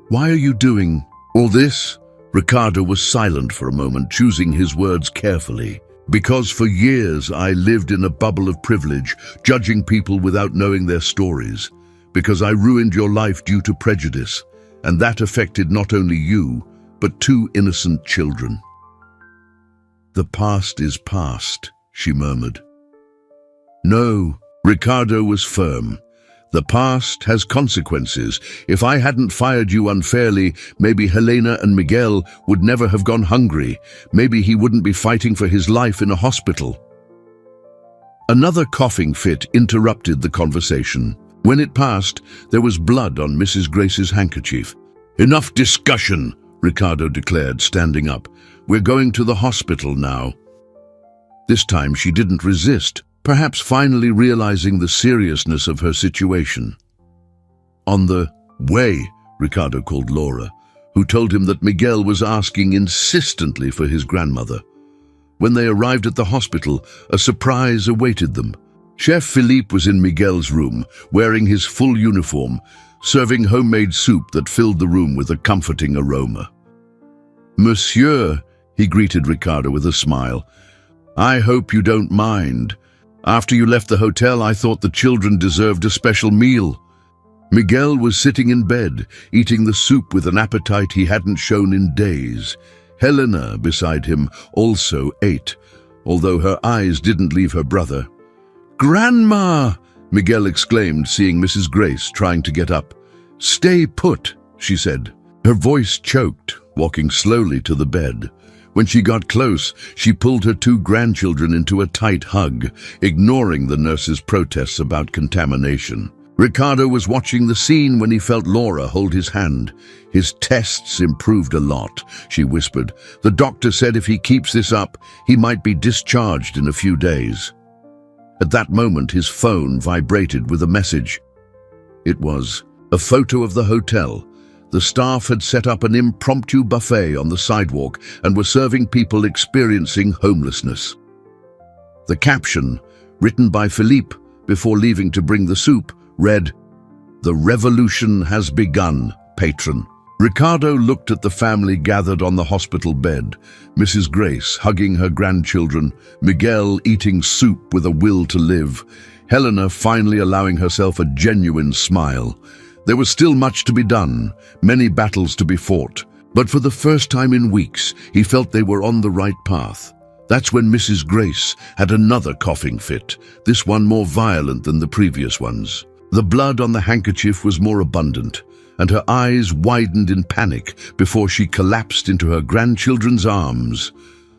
"Why are you doing all this?" Ricardo was silent for a moment, choosing his words carefully. "Because for years I lived in a bubble of privilege, judging people without knowing their stories. Because I ruined your life due to prejudice, and that affected not only you, but 2 innocent children." "The past is past," she murmured. "No," Ricardo was firm. "The past has consequences. If I hadn't fired you unfairly, maybe Helena and Miguel would never have gone hungry. Maybe he wouldn't be fighting for his life in a hospital." Another coughing fit interrupted the conversation. When it passed, there was blood on Mrs. Grace's handkerchief. "Enough discussion," Ricardo declared, standing up. "We're going to the hospital now." This time she didn't resist, perhaps finally realizing the seriousness of her situation. On the way, Ricardo called Laura, who told him that Miguel was asking insistently for his grandmother. When they arrived at the hospital, a surprise awaited them. Chef Philippe was in Miguel's room, wearing his full uniform, serving homemade soup that filled the room with a comforting aroma. "Monsieur," he greeted Ricardo with a smile, "I hope you don't mind. After you left the hotel, I thought the children deserved a special meal." Miguel was sitting in bed, eating the soup with an appetite he hadn't shown in days. Helena, beside him, also ate, although her eyes didn't leave her brother. "Grandma!" Miguel exclaimed, seeing Mrs. Grace trying to get up. "Stay put," she said. Her voice choked, walking slowly to the bed. When she got close, she pulled her 2 grandchildren into a tight hug, ignoring the nurse's protests about contamination. Ricardo was watching the scene when he felt Laura hold his hand. "His tests improved a lot," she whispered. "The doctor said if he keeps this up, he might be discharged in a few days." At that moment, his phone vibrated with a message. It was a photo of the hotel, The staff had set up an impromptu buffet on the sidewalk and were serving people experiencing homelessness. The caption, written by Philippe before leaving to bring the soup, read, "The revolution has begun, patron." Ricardo looked at the family gathered on the hospital bed, Mrs. Grace hugging her grandchildren, Miguel eating soup with a will to live, Helena finally allowing herself a genuine smile. There was still much to be done, many battles to be fought, but for the first time in weeks, he felt they were on the right path. That's when Mrs. Grace had another coughing fit, this one more violent than the previous ones. The blood on the handkerchief was more abundant, and her eyes widened in panic before she collapsed into her grandchildren's arms.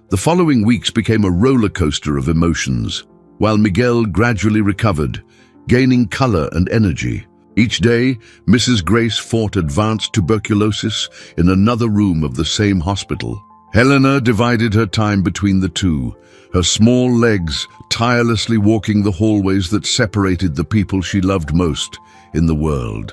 The following weeks became a roller coaster of emotions, while Miguel gradually recovered, gaining color and energy. Each day, Mrs. Grace fought advanced tuberculosis in another room of the same hospital. Helena divided her time between the two, her small legs tirelessly walking the hallways that separated the people she loved most in the world.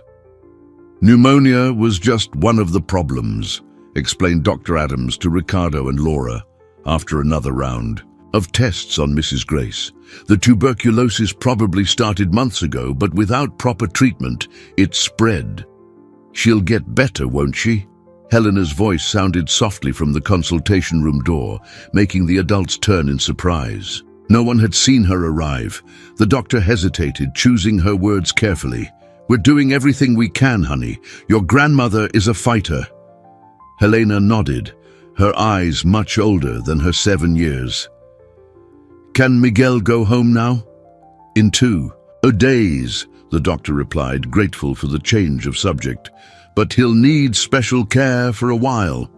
"Pneumonia was just one of the problems," explained Dr. Adams to Ricardo and Laura after another round of tests on Mrs. Grace. "The tuberculosis probably started months ago, but without proper treatment, it spread. She'll get better, won't she?" Helena's voice sounded softly from the consultation room door, making the adults turn in surprise. No one had seen her arrive. The doctor hesitated, choosing her words carefully. "We're doing everything we can, honey. Your grandmother is a fighter." Helena nodded, her eyes much older than her 7 years. "Can Miguel go home now?" "In 2 days," the doctor replied, grateful for the change of subject. "But he'll need special care for a while."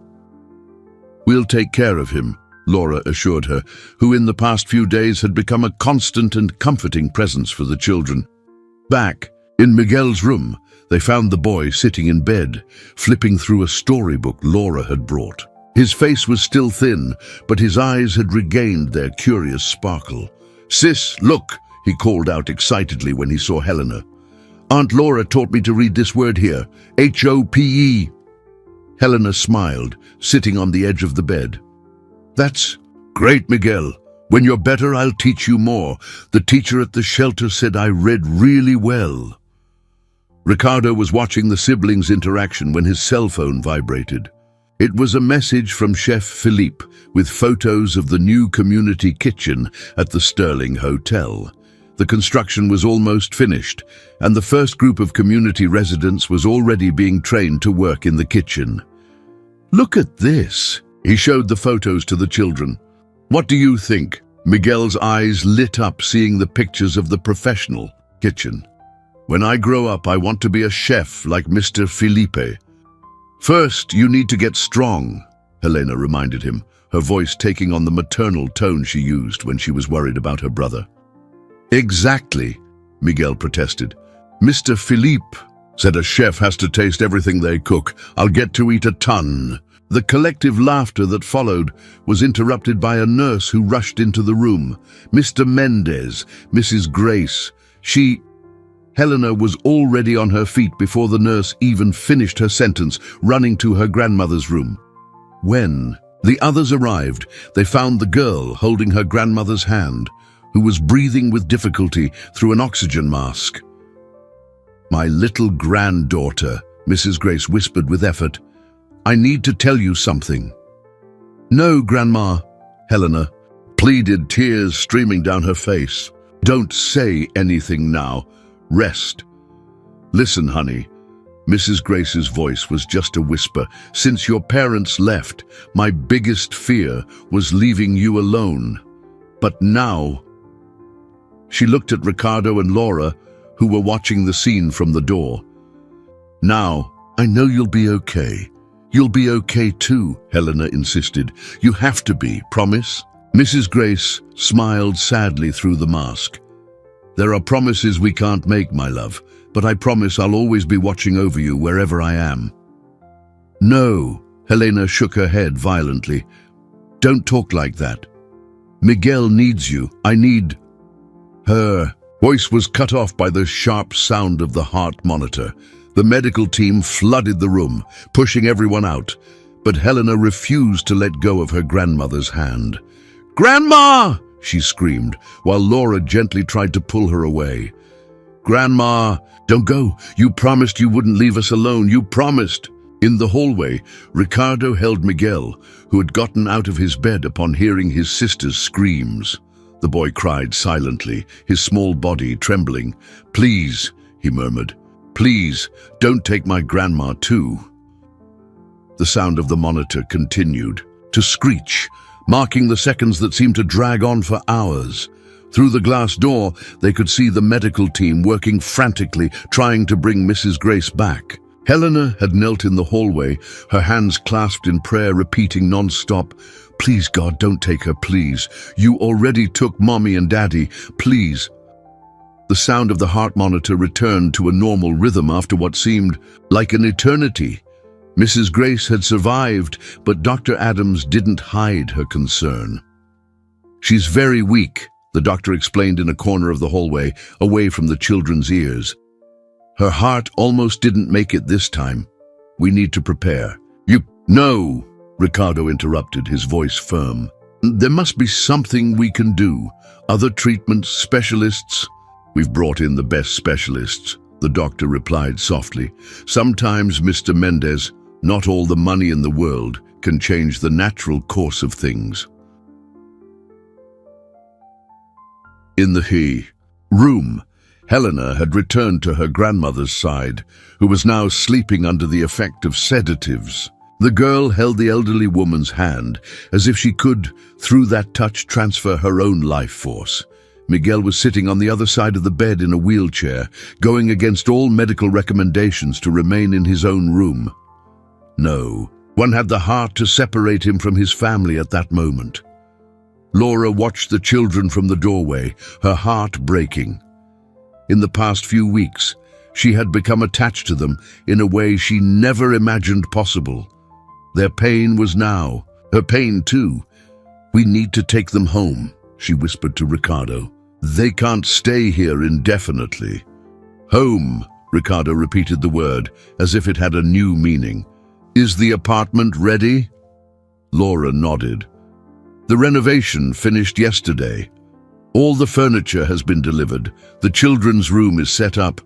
"We'll take care of him," Laura assured her, who in the past few days had become a constant and comforting presence for the children. Back in Miguel's room, they found the boy sitting in bed, flipping through a storybook Laura had brought. His face was still thin, but his eyes had regained their curious sparkle. "Sis, look," he called out excitedly when he saw Helena. "Aunt Laura taught me to read this word here, H-O-P-E. Helena smiled, sitting on the edge of the bed. "That's great, Miguel. When you're better, I'll teach you more. The teacher at the shelter said I read really well." Ricardo was watching the siblings' interaction when his cell phone vibrated. It was a message from Chef Philippe with photos of the new community kitchen at the Sterling Hotel. The construction was almost finished, and the first group of community residents was already being trained to work in the kitchen. "Look at this," he showed the photos to the children. "What do you think?" Miguel's eyes lit up seeing the pictures of the professional kitchen. "When I grow up, I want to be a chef like Mr. Felipe." "First, you need to get strong," Helena reminded him, her voice taking on the maternal tone she used when she was worried about her brother. "Exactly," Miguel protested. "Mr. Philippe said a chef has to taste everything they cook. I'll get to eat a ton." The collective laughter that followed was interrupted by a nurse who rushed into the room. "Mr. Mendez, Mrs. Grace, Helena was already on her feet before the nurse even finished her sentence, running to her grandmother's room. When the others arrived, they found the girl holding her grandmother's hand, who was breathing with difficulty through an oxygen mask. "My little granddaughter," Mrs. Grace whispered with effort. "I need to tell you something." "No, Grandma," Helena pleaded, tears streaming down her face. "Don't say anything now. Rest." "Listen, honey." Mrs. Grace's voice was just a whisper. "Since your parents left, my biggest fear was leaving you alone. But now..." She looked at Ricardo and Laura, who were watching the scene from the door. "Now, I know you'll be okay. You'll be okay too," Helena insisted. "You have to be, promise?" Mrs. Grace smiled sadly through the mask. "There are promises we can't make, my love, but I promise I'll always be watching over you wherever I am." "No," Helena shook her head violently. "Don't talk like that. Miguel needs you. I need..." Her voice was cut off by the sharp sound of the heart monitor. The medical team flooded the room, pushing everyone out, but Helena refused to let go of her grandmother's hand. "Grandma!" she screamed, while Laura gently tried to pull her away. "Grandma, don't go. You promised you wouldn't leave us alone. You promised." In the hallway, Ricardo held Miguel, who had gotten out of his bed upon hearing his sister's screams. The boy cried silently, his small body trembling. "Please," he murmured, "please, don't take my grandma too." The sound of the monitor continued to screech, marking the seconds that seemed to drag on for hours. Through the glass door, they could see the medical team working frantically, trying to bring Mrs. Grace back. Helena had knelt in the hallway, her hands clasped in prayer, repeating non-stop, "Please, God, don't take her, please. You already took Mommy and Daddy, please." The sound of the heart monitor returned to a normal rhythm after what seemed like an eternity. Mrs. Grace had survived, but Dr. Adams didn't hide her concern. "She's very weak," the doctor explained in a corner of the hallway, away from the children's ears. "Her heart almost didn't make it this time. We need to prepare." "No," Ricardo interrupted, his voice firm. "There must be something we can do. Other treatments, specialists?" "We've brought in the best specialists," the doctor replied softly. "Sometimes, Mr. Mendez, not all the money in the world can change the natural course of things." In the room, Helena had returned to her grandmother's side, who was now sleeping under the effect of sedatives. The girl held the elderly woman's hand, as if she could, through that touch, transfer her own life force. Miguel was sitting on the other side of the bed in a wheelchair, going against all medical recommendations to remain in his own room. No, one had the heart to separate him from his family at that moment. Laura watched the children from the doorway, her heart breaking. In the past few weeks, she had become attached to them in a way she never imagined possible. Their pain was now her pain too. "We need to take them home," she whispered to Ricardo. "They can't stay here indefinitely." "Home," Ricardo repeated the word, as if it had a new meaning. "Is the apartment ready?" Laura nodded. "The renovation finished yesterday. All the furniture has been delivered. The children's room is set up.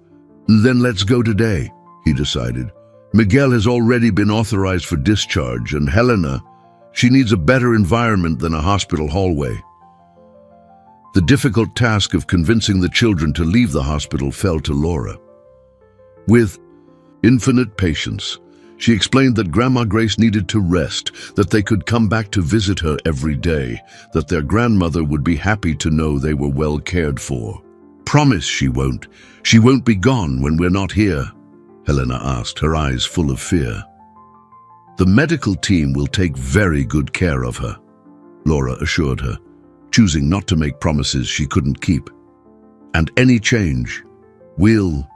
Then let's go today," he decided. "Miguel has already been authorized for discharge, and Helena, she needs a better environment than a hospital hallway." The difficult task of convincing the children to leave the hospital fell to Laura. With infinite patience, she explained that Grandma Grace needed to rest, that they could come back to visit her every day, that their grandmother would be happy to know they were well cared for. "Promise she won't. She won't be gone when we're not here?" Helena asked, her eyes full of fear. "The medical team will take very good care of her," Laura assured her, choosing not to make promises she couldn't keep. "And any change, we'll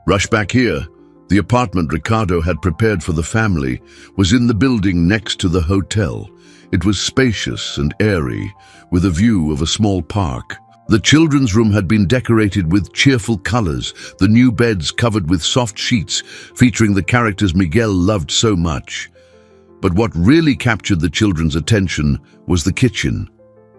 rush back here." The apartment Ricardo had prepared for the family was in the building next to the hotel. It was spacious and airy, with a view of a small park. The children's room had been decorated with cheerful colors, the new beds covered with soft sheets featuring the characters Miguel loved so much. But what really captured the children's attention was the kitchen.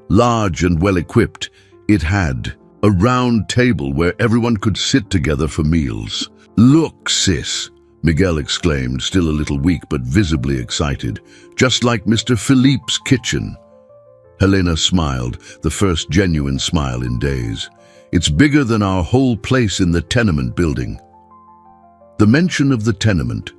Large and well-equipped, it had a round table where everyone could sit together for meals. "Look, sis," Miguel exclaimed, still a little weak but visibly excited. "Just like Mr. Philippe's kitchen." Helena smiled, the first genuine smile in days. "It's bigger than our whole place in the tenement building." The mention of the tenement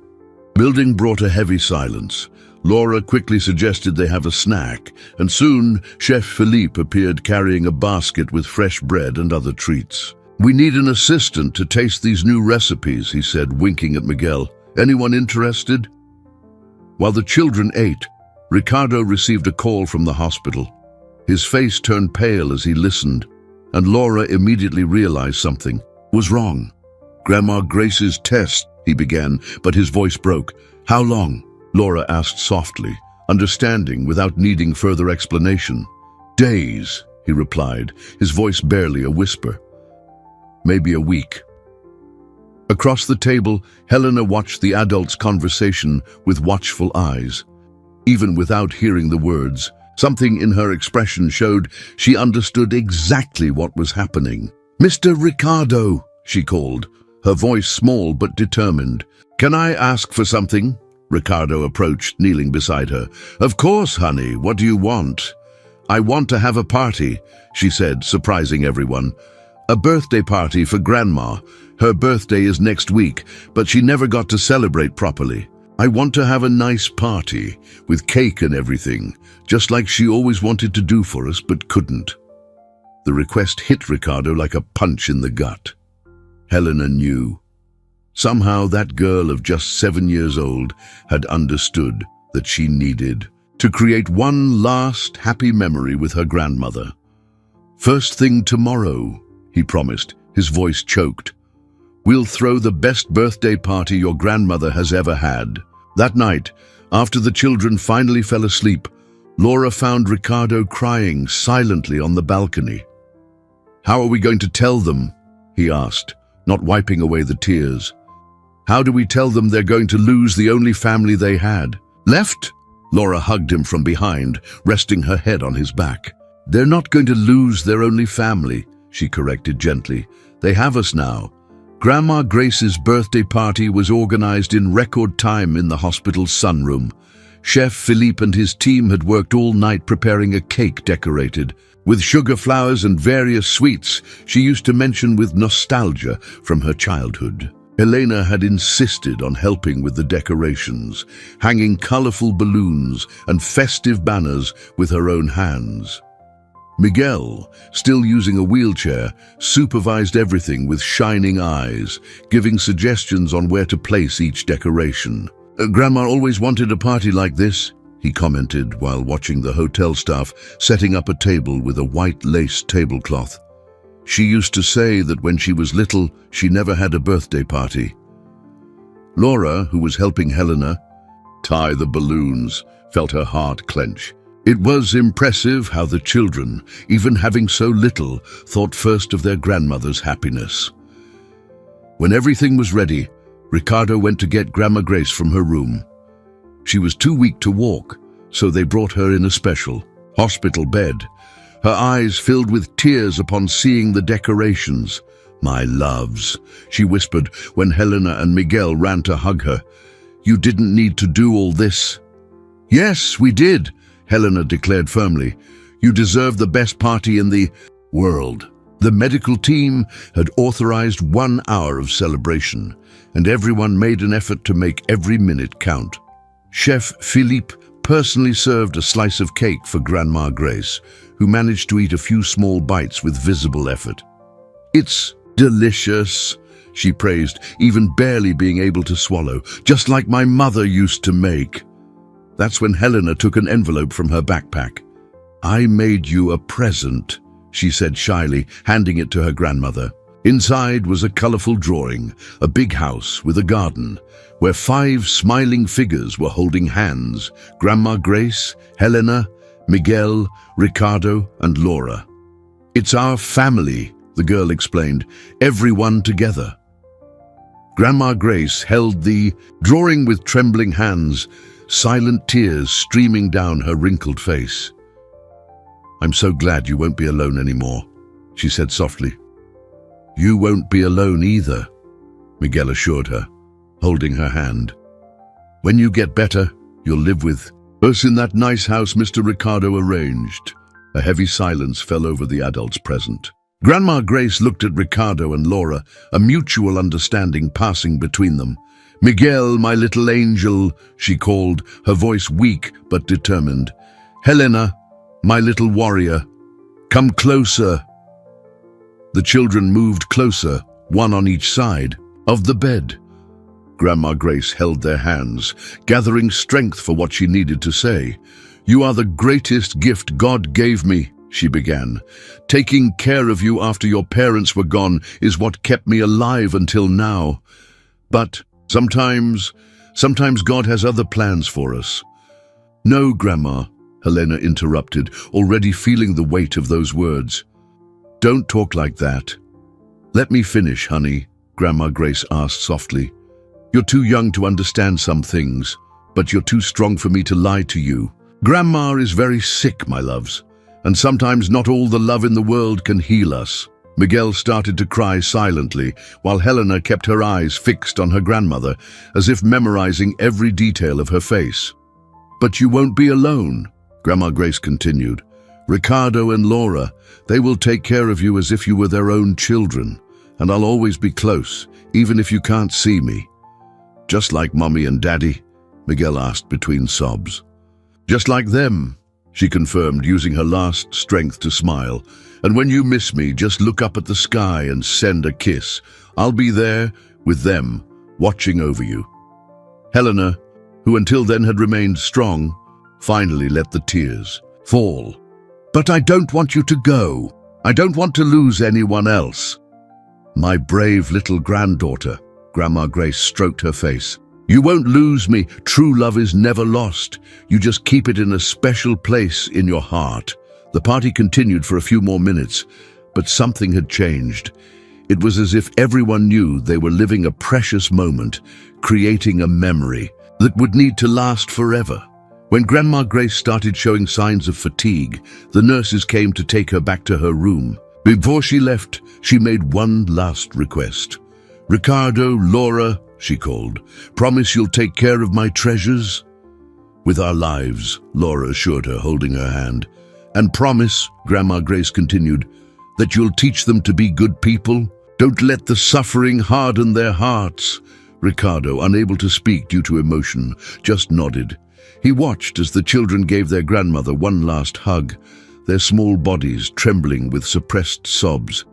building brought a heavy silence. Laura quickly suggested they have a snack, and soon Chef Philippe appeared carrying a basket with fresh bread and other treats. "We need an assistant to taste these new recipes," he said, winking at Miguel. "Anyone interested?" While the children ate, Ricardo received a call from the hospital. His face turned pale as he listened, and Laura immediately realized something was wrong. "Grandma Grace's test," he began, but his voice broke. "How long?" Laura asked softly, understanding without needing further explanation. "Days," he replied, his voice barely a whisper. "Maybe a week." Across the table, Helena watched the adults' conversation with watchful eyes. Even without hearing the words, something in her expression showed she understood exactly what was happening. "Mr. Ricardo," she called, her voice small but determined. "Can I ask for something?" Ricardo approached, kneeling beside her. "Of course, honey. What do you want?" "I want to have a party," she said, surprising everyone. "A birthday party for Grandma. Her birthday is next week, but she never got to celebrate properly. I want to have a nice party, with cake and everything, just like she always wanted to do for us but couldn't." The request hit Ricardo like a punch in the gut. Helena knew. Somehow that girl of just 7 years old had understood that she needed to create one last happy memory with her grandmother. "First thing tomorrow," he promised, his voice choked. "We'll throw the best birthday party your grandmother has ever had." That night, after the children finally fell asleep, Laura found Ricardo crying silently on the balcony. "How are we going to tell them?" he asked, not wiping away the tears. "How do we tell them they're going to lose the only family they had?" "Left?" Laura hugged him from behind, resting her head on his back. "They're not going to lose their only family," she corrected gently. "They have us now." Grandma Grace's birthday party was organized in record time in the hospital's sunroom. Chef Philippe and his team had worked all night preparing a cake decorated with sugar flowers and various sweets she used to mention with nostalgia from her childhood. Elena had insisted on helping with the decorations, hanging colorful balloons and festive banners with her own hands. Miguel, still using a wheelchair, supervised everything with shining eyes, giving suggestions on where to place each decoration. "Grandma always wanted a party like this," he commented while watching the hotel staff setting up a table with a white lace tablecloth. "She used to say that when she was little, she never had a birthday party." Laura, who was helping Helena tie the balloons, felt her heart clench. It was impressive how the children, even having so little, thought first of their grandmother's happiness. When everything was ready, Ricardo went to get Grandma Grace from her room. She was too weak to walk, so they brought her in a special hospital bed. Her eyes filled with tears upon seeing the decorations. "My loves," she whispered when Helena and Miguel ran to hug her. "You didn't need to do all this." "Yes, we did," Helena declared firmly. "You deserve the best party in the world." The medical team had authorized 1 hour of celebration, and everyone made an effort to make every minute count. Chef Philippe personally served a slice of cake for Grandma Grace, who managed to eat a few small bites with visible effort. "It's delicious," she praised, even barely being able to swallow, "just like my mother used to make." That's when Helena took an envelope from her backpack. "I made you a present," she said shyly, handing it to her grandmother. Inside was a colorful drawing, a big house with a garden, where 5 smiling figures were holding hands: Grandma Grace, Helena, Miguel, Ricardo, and Laura. "It's our family," the girl explained, "everyone together." Grandma Grace held the drawing with trembling hands, silent tears streaming down her wrinkled face. "I'm so glad you won't be alone anymore," she said softly. "You won't be alone either," Miguel assured her, holding her hand. "When you get better, you'll live with us in that nice house Mr. Ricardo arranged." A heavy silence fell over the adults present. Grandma Grace looked at Ricardo and Laura, a mutual understanding passing between them. "Miguel, my little angel," she called, her voice weak but determined. "Helena, my little warrior, come closer." The children moved closer, one on each side of the bed. Grandma Grace held their hands, gathering strength for what she needed to say. "You are the greatest gift God gave me," she began. "Taking care of you after your parents were gone is what kept me alive until now. But sometimes God has other plans for us." "No, Grandma," Helena interrupted, already feeling the weight of those words. "Don't talk like that. Let me finish, honey." Grandma Grace asked softly. "You're too young to understand some things, but you're too strong for me to lie to you. Grandma is very sick, my loves, and sometimes not all the love in the world can heal us." Miguel started to cry silently, while Helena kept her eyes fixed on her grandmother, as if memorizing every detail of her face. "But you won't be alone," Grandma Grace continued. "Ricardo and Laura, they will take care of you as if you were their own children, and I'll always be close, even if you can't see me." "Just like Mommy and Daddy?" Miguel asked between sobs. "Just like them," she confirmed, using her last strength to smile. "And when you miss me, just look up at the sky and send a kiss. I'll be there with them, watching over you." Helena, who until then had remained strong, finally let the tears fall. "But I don't want you to go. I don't want to lose anyone else." "My brave little granddaughter," Grandma Grace stroked her face. "You won't lose me. True love is never lost. You just keep it in a special place in your heart." The party continued for a few more minutes, but something had changed. It was as if everyone knew they were living a precious moment, creating a memory that would need to last forever. When Grandma Grace started showing signs of fatigue, the nurses came to take her back to her room. Before she left, she made one last request. "Ricardo, Laura," she called, "promise you'll take care of my treasures?" "With our lives," Laura assured her, holding her hand. "And promise," Grandma Grace continued, "that you'll teach them to be good people. Don't let the suffering harden their hearts." Ricardo, unable to speak due to emotion, just nodded. He watched as the children gave their grandmother one last hug, their small bodies trembling with suppressed sobs.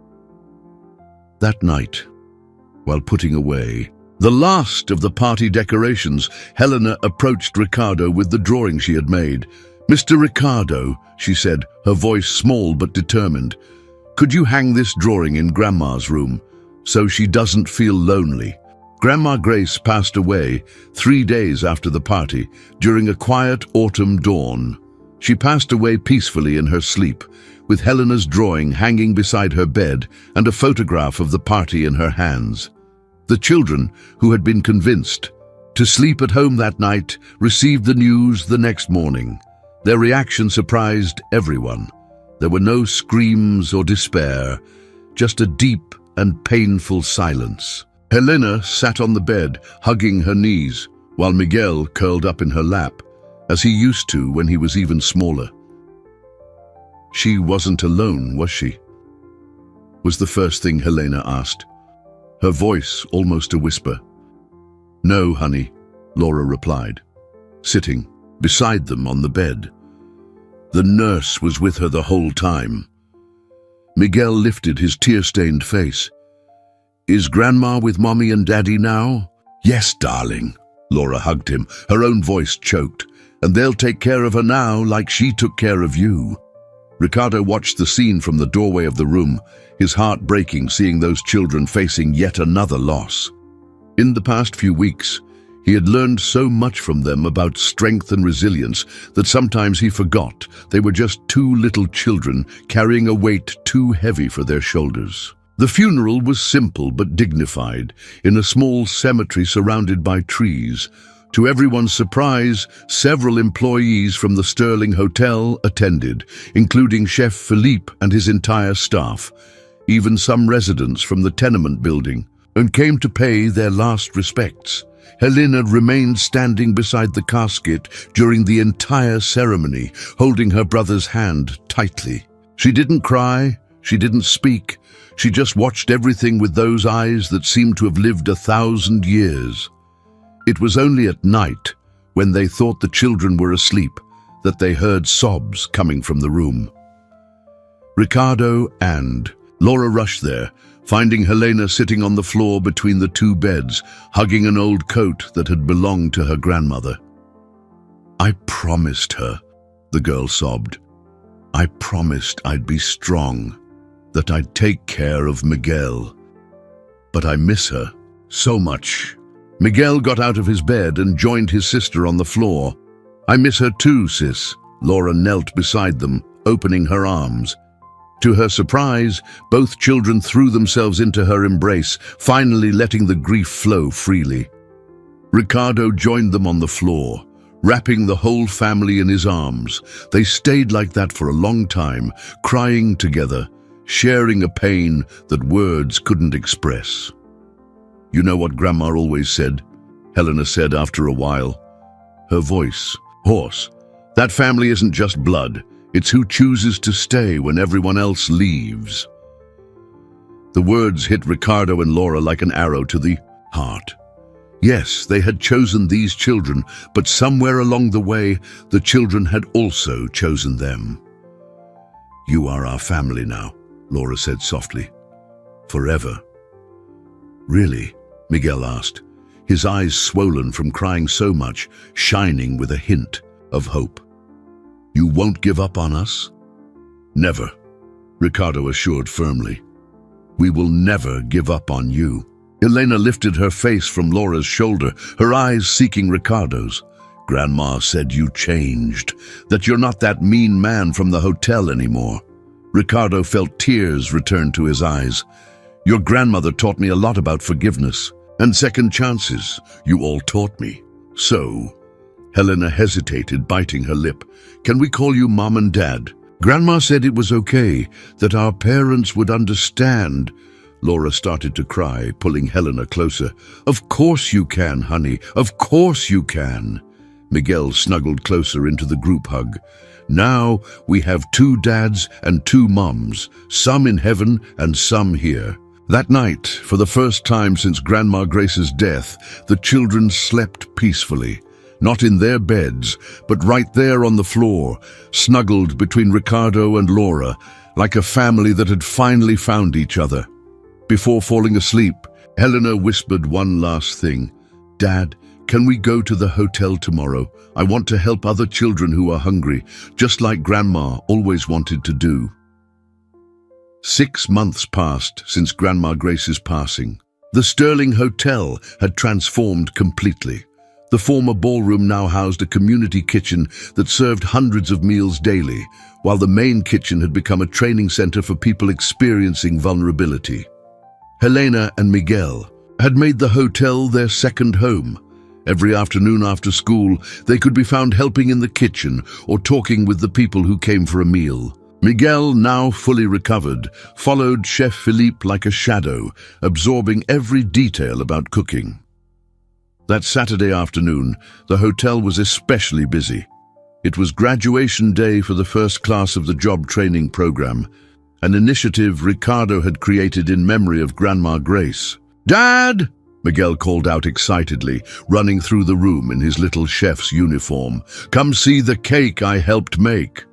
That night, while putting away the last of the party decorations, Helena approached Ricardo with the drawing she had made. "Mr. Ricardo," she said, her voice small but determined, "could you hang this drawing in Grandma's room so she doesn't feel lonely?" Grandma Grace passed away 3 days after the party, during a quiet autumn dawn. She passed away peacefully in her sleep, with Helena's drawing hanging beside her bed and a photograph of the party in her hands. The children, who had been convinced to sleep at home that night, received the news the next morning. Their reaction surprised everyone. There were no screams or despair, just a deep and painful silence. Helena sat on the bed, hugging her knees, while Miguel curled up in her lap, as he used to when he was even smaller. "She wasn't alone, was she?" was the first thing Helena asked, her voice almost a whisper. "No, honey," Laura replied, sitting beside them on the bed. "The nurse was with her the whole time." Miguel lifted his tear-stained face. "Is Grandma with Mommy and Daddy now?" "Yes, darling." Laura hugged him, her own voice choked. "And they'll take care of her now like she took care of you." Ricardo watched the scene from the doorway of the room, his heart breaking seeing those children facing yet another loss. In the past few weeks, he had learned so much from them about strength and resilience that sometimes he forgot they were just two little children carrying a weight too heavy for their shoulders. The funeral was simple but dignified, in a small cemetery surrounded by trees. To everyone's surprise, several employees from the Sterling Hotel attended, including Chef Philippe and his entire staff, even some residents from the tenement building, and came to pay their last respects. Helena remained standing beside the casket during the entire ceremony, holding her brother's hand tightly. She didn't cry, she didn't speak, she just watched everything with those eyes that seemed to have lived 1,000 years. It was only at night, when they thought the children were asleep, that they heard sobs coming from the room. Ricardo and Laura rushed there, finding Helena sitting on the floor between the two beds, hugging an old coat that had belonged to her grandmother. "I promised her," the girl sobbed. "I promised I'd be strong, that I'd take care of Miguel. But I miss her so much." Miguel got out of his bed and joined his sister on the floor. "I miss her too, sis." Laura knelt beside them, opening her arms. To her surprise, both children threw themselves into her embrace, finally letting the grief flow freely. Ricardo joined them on the floor, wrapping the whole family in his arms. They stayed like that for a long time, crying together, sharing a pain that words couldn't express. "You know what Grandma always said?" Helena said after a while. Her voice hoarse. "That family isn't just blood. It's who chooses to stay when everyone else leaves." The words hit Ricardo and Laura like an arrow to the heart. Yes, they had chosen these children, but somewhere along the way, the children had also chosen them. "You are our family now," Laura said softly. "Forever." "Really?" Miguel asked, his eyes swollen from crying so much, shining with a hint of hope. "You won't give up on us?" "Never," Ricardo assured firmly. "We will never give up on you." Elena lifted her face from Laura's shoulder, her eyes seeking Ricardo's. "Grandma said you changed, that you're not that mean man from the hotel anymore." Ricardo felt tears return to his eyes. "Your grandmother taught me a lot about forgiveness and second chances. You all taught me." "So," Helena hesitated, biting her lip, "can we call you Mom and Dad? Grandma said it was okay, that our parents would understand." Laura started to cry, pulling Helena closer. "Of course you can, honey. Of course you can." Miguel snuggled closer into the group hug. "Now we have 2 dads and 2 moms, some in heaven and some here." That night, for the first time since Grandma Grace's death, the children slept peacefully. Not in their beds, but right there on the floor, snuggled between Ricardo and Laura, like a family that had finally found each other. Before falling asleep, Helena whispered one last thing. "Dad, can we go to the hotel tomorrow? I want to help other children who are hungry, just like Grandma always wanted to do." 6 months passed since Grandma Grace's passing. The Sterling Hotel had transformed completely. The former ballroom now housed a community kitchen that served hundreds of meals daily, while the main kitchen had become a training center for people experiencing vulnerability. Helena and Miguel had made the hotel their second home. Every afternoon after school, they could be found helping in the kitchen or talking with the people who came for a meal. Miguel, now fully recovered, followed Chef Philippe like a shadow, absorbing every detail about cooking. That Saturday afternoon, the hotel was especially busy. It was graduation day for the first class of the job training program, an initiative Ricardo had created in memory of Grandma Grace. "Dad!" Miguel called out excitedly, running through the room in his little chef's uniform. "Come see the cake I helped make."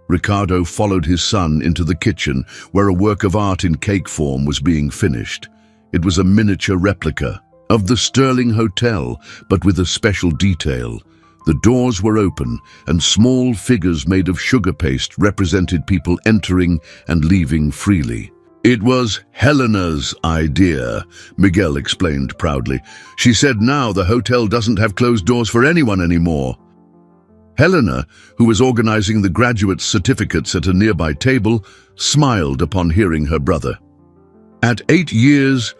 Ricardo followed his son into the kitchen, where a work of art in cake form was being finished. It was a miniature replica of the Sterling Hotel, but with a special detail. The doors were open, and small figures made of sugar paste represented people entering and leaving freely. "It was Helena's idea," Miguel explained proudly. "She said now the hotel doesn't have closed doors for anyone anymore." Helena, who was organizing the graduate certificates at a nearby table, smiled upon hearing her brother. At 8 years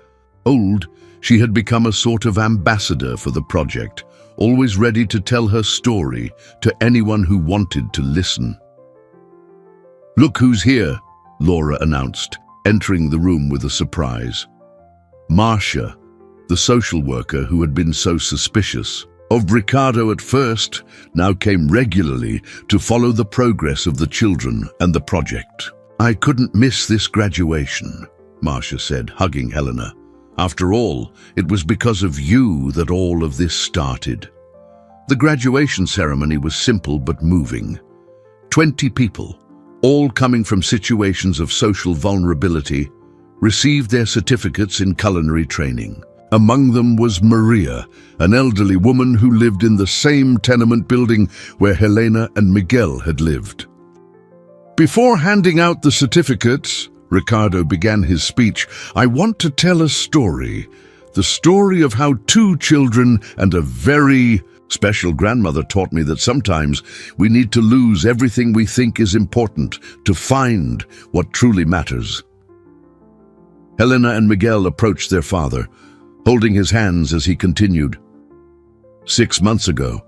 old, she had become a sort of ambassador for the project, always ready to tell her story to anyone who wanted to listen. "Look who's here," Laura announced, entering the room with a surprise. Marcia, the social worker who had been so suspicious of Ricardo at first, now came regularly to follow the progress of the children and the project. "I couldn't miss this graduation," Marcia said, hugging Helena. "After all, it was because of you that all of this started." The graduation ceremony was simple but moving. 20 people, all coming from situations of social vulnerability, received their certificates in culinary training. Among them was Maria, an elderly woman who lived in the same tenement building where Helena and Miguel had lived. Before handing out the certificates, Ricardo began his speech. "I want to tell a story. The story of how 2 children and a very Special grandmother taught me that sometimes we need to lose everything we think is important to find what truly matters. Helena and Miguel approached their father, holding his hands as he continued. 6 months ago,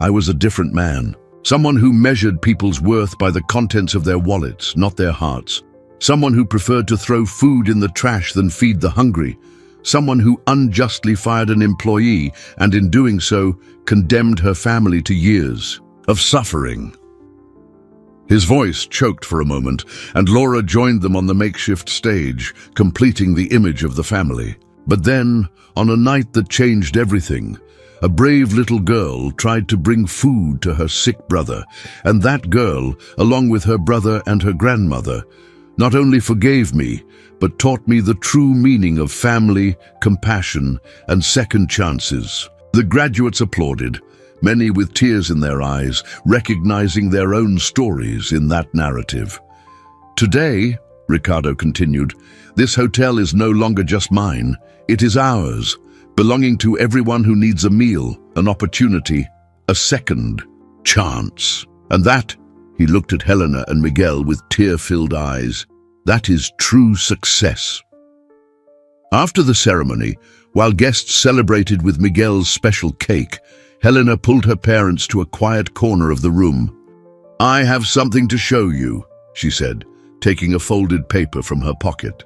I was a different man. Someone who measured people's worth by the contents of their wallets, not their hearts. Someone who preferred to throw food in the trash than feed the hungry. Someone who unjustly fired an employee and in doing so condemned her family to years of suffering. His voice choked for a moment, and Laura joined them on the makeshift stage, completing the image of the family. But then, on a night that changed everything, a brave little girl tried to bring food to her sick brother, and that girl, along with her brother and her grandmother, not only forgave me, but taught me the true meaning of family, compassion, and second chances. The graduates applauded, many with tears in their eyes, recognizing their own stories in that narrative. Today, Ricardo continued, this hotel is no longer just mine, it is ours, belonging to everyone who needs a meal, an opportunity, a second chance. And that, he looked at Helena and Miguel with tear-filled eyes, that is true success. After the ceremony, while guests celebrated with Miguel's special cake, Helena pulled her parents to a quiet corner of the room. I have something to show you, she said, taking a folded paper from her pocket.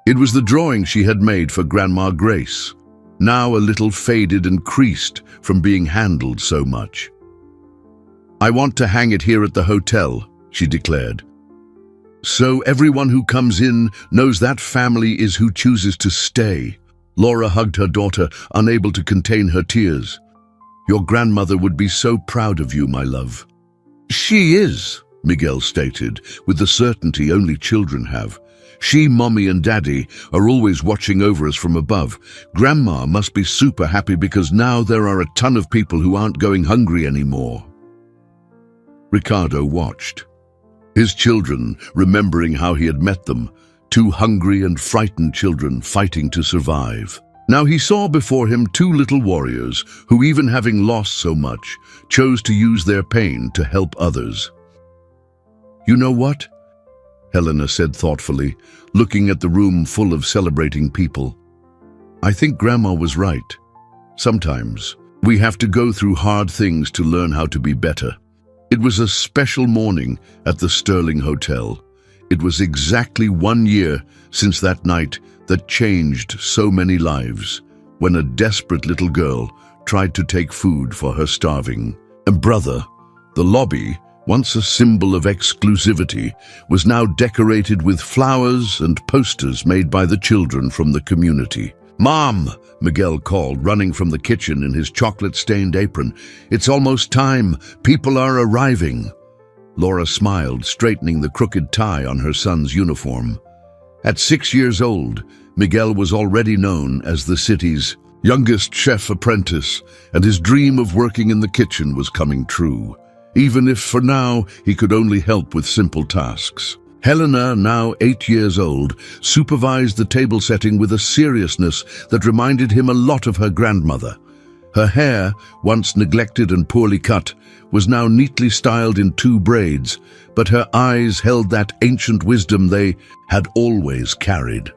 It was the drawing she had made for Grandma Grace, now a little faded and creased from being handled so much. I want to hang it here at the hotel, she declared. So everyone who comes in knows that family is who chooses to stay. Laura hugged her daughter, unable to contain her tears. Your grandmother would be so proud of you, my love. She is, Miguel stated, with the certainty only children have. She, Mommy, and Daddy are always watching over us from above. Grandma must be super happy because now there are a ton of people who aren't going hungry anymore. Ricardo watched. His children, remembering how he had met them, two hungry and frightened children fighting to survive. Now he saw before him two little warriors who, even having lost so much, chose to use their pain to help others. You know what? Helena said thoughtfully, looking at the room full of celebrating people. I think Grandma was right. Sometimes we have to go through hard things to learn how to be better. It was a special morning at the Sterling Hotel. It was exactly 1 year since that night that changed so many lives, when a desperate little girl tried to take food for her starving brother. The lobby, once a symbol of exclusivity, was now decorated with flowers and posters made by the children from the community. Mom, Miguel called, running from the kitchen in his chocolate-stained apron. It's almost time. People are arriving. Laura smiled, straightening the crooked tie on her son's uniform. At 6 years old, Miguel was already known as the city's youngest chef apprentice, and his dream of working in the kitchen was coming true, even if for now he could only help with simple tasks. Helena, now 8 years old, supervised the table setting with a seriousness that reminded him a lot of her grandmother. Her hair, once neglected and poorly cut, was now neatly styled in 2 braids, but her eyes held that ancient wisdom they had always carried.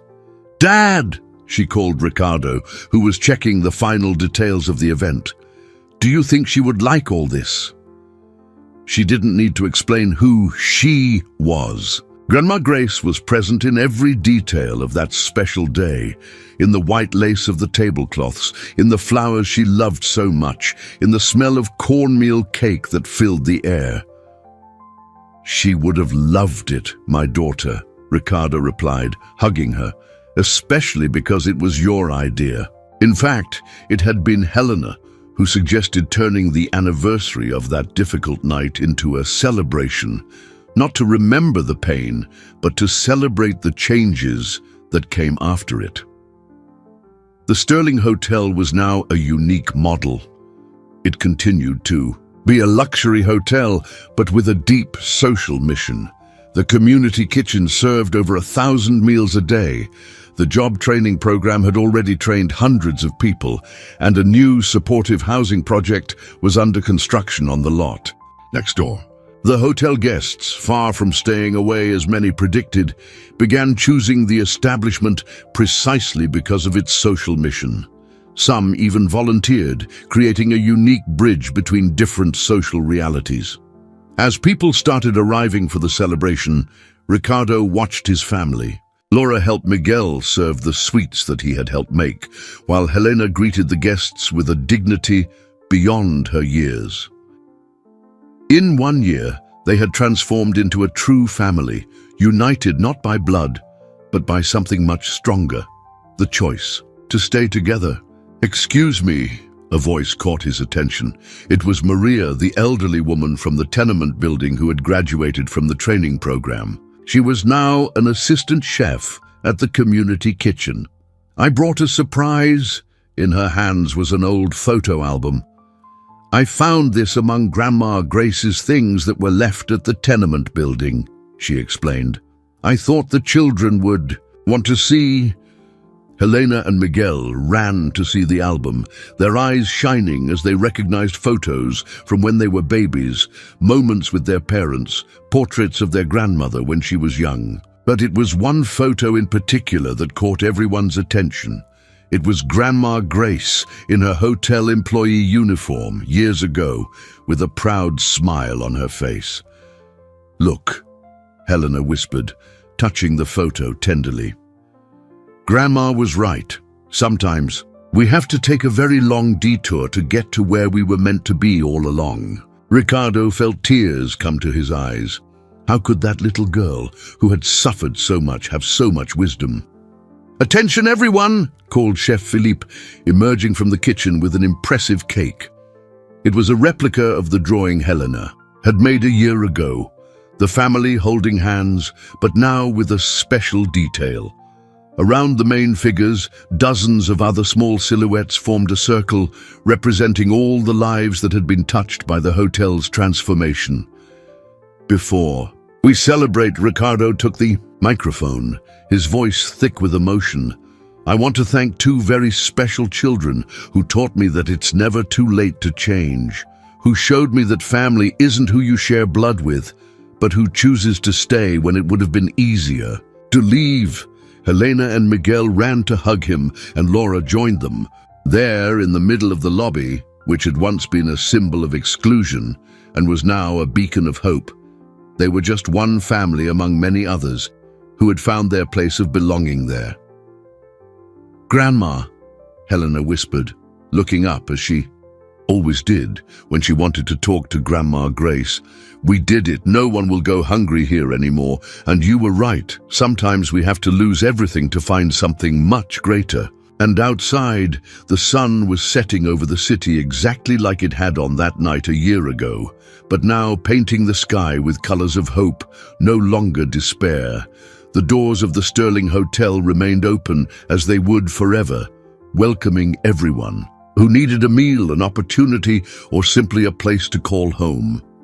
Dad, she called Ricardo, who was checking the final details of the event. Do you think she would like all this? She didn't need to explain who she was. Grandma Grace was present in every detail of that special day, in the white lace of the tablecloths, in the flowers she loved so much, in the smell of cornmeal cake that filled the air. She would have loved it, my daughter, Ricardo replied, hugging her, especially because it was your idea. In fact, it had been Helena who suggested turning the anniversary of that difficult night into a celebration, not to remember the pain, but to celebrate the changes that came after it. The Sterling Hotel was now a unique model. It continued to be a luxury hotel, but with a deep social mission. The community kitchen served over 1,000 meals a day. The job training program had already trained hundreds of people, and a new supportive housing project was under construction on the lot. Next door, the hotel guests, far from staying away as many predicted, began choosing the establishment precisely because of its social mission. Some even volunteered, creating a unique bridge between different social realities. As people started arriving for the celebration, Ricardo watched his family. Laura helped Miguel serve the sweets that he had helped make, while Helena greeted the guests with a dignity beyond her years. In 1 year, they had transformed into a true family, united not by blood, but by something much stronger: the choice to stay together. "Excuse me," a voice caught his attention. It was Maria, the elderly woman from the tenement building who had graduated from the training program. She was now an assistant chef at the community kitchen. "I brought a surprise." In her hands was an old photo album. "I found this among Grandma Grace's things that were left at the tenement building," she explained. "I thought the children would want to see." Helena and Miguel ran to see the album, their eyes shining as they recognized photos from when they were babies, moments with their parents, portraits of their grandmother when she was young. But it was one photo in particular that caught everyone's attention. It was Grandma Grace in her hotel employee uniform years ago, with a proud smile on her face. "Look," Helena whispered, touching the photo tenderly. Grandma was right. Sometimes we have to take a very long detour to get to where we were meant to be all along. Ricardo felt tears come to his eyes. How could that little girl, who had suffered so much, have so much wisdom? "Attention everyone," called Chef Philippe, emerging from the kitchen with an impressive cake. It was a replica of the drawing Helena had made a year ago, the family holding hands, but now with a special detail. Around the main figures, dozens of other small silhouettes formed a circle, representing all the lives that had been touched by the hotel's transformation. Before we celebrate, Ricardo took the microphone, his voice thick with emotion. "I want to thank two very special children who taught me that it's never too late to change, who showed me that family isn't who you share blood with, but who chooses to stay when it would have been easier to leave." Helena and Miguel ran to hug him, and Laura joined them. There, in the middle of the lobby, which had once been a symbol of exclusion and was now a beacon of hope, they were just one family among many others who had found their place of belonging there. "Grandma," Helena whispered, looking up as she always did when she wanted to talk to Grandma Grace. "We did it. No one will go hungry here anymore. And you were right. Sometimes we have to lose everything to find something much greater." And outside, the sun was setting over the city exactly like it had on that night a year ago, but now painting the sky with colors of hope, no longer despair. The doors of the Sterling Hotel remained open as they would forever, welcoming everyone who needed a meal, an opportunity, or simply a place to call home.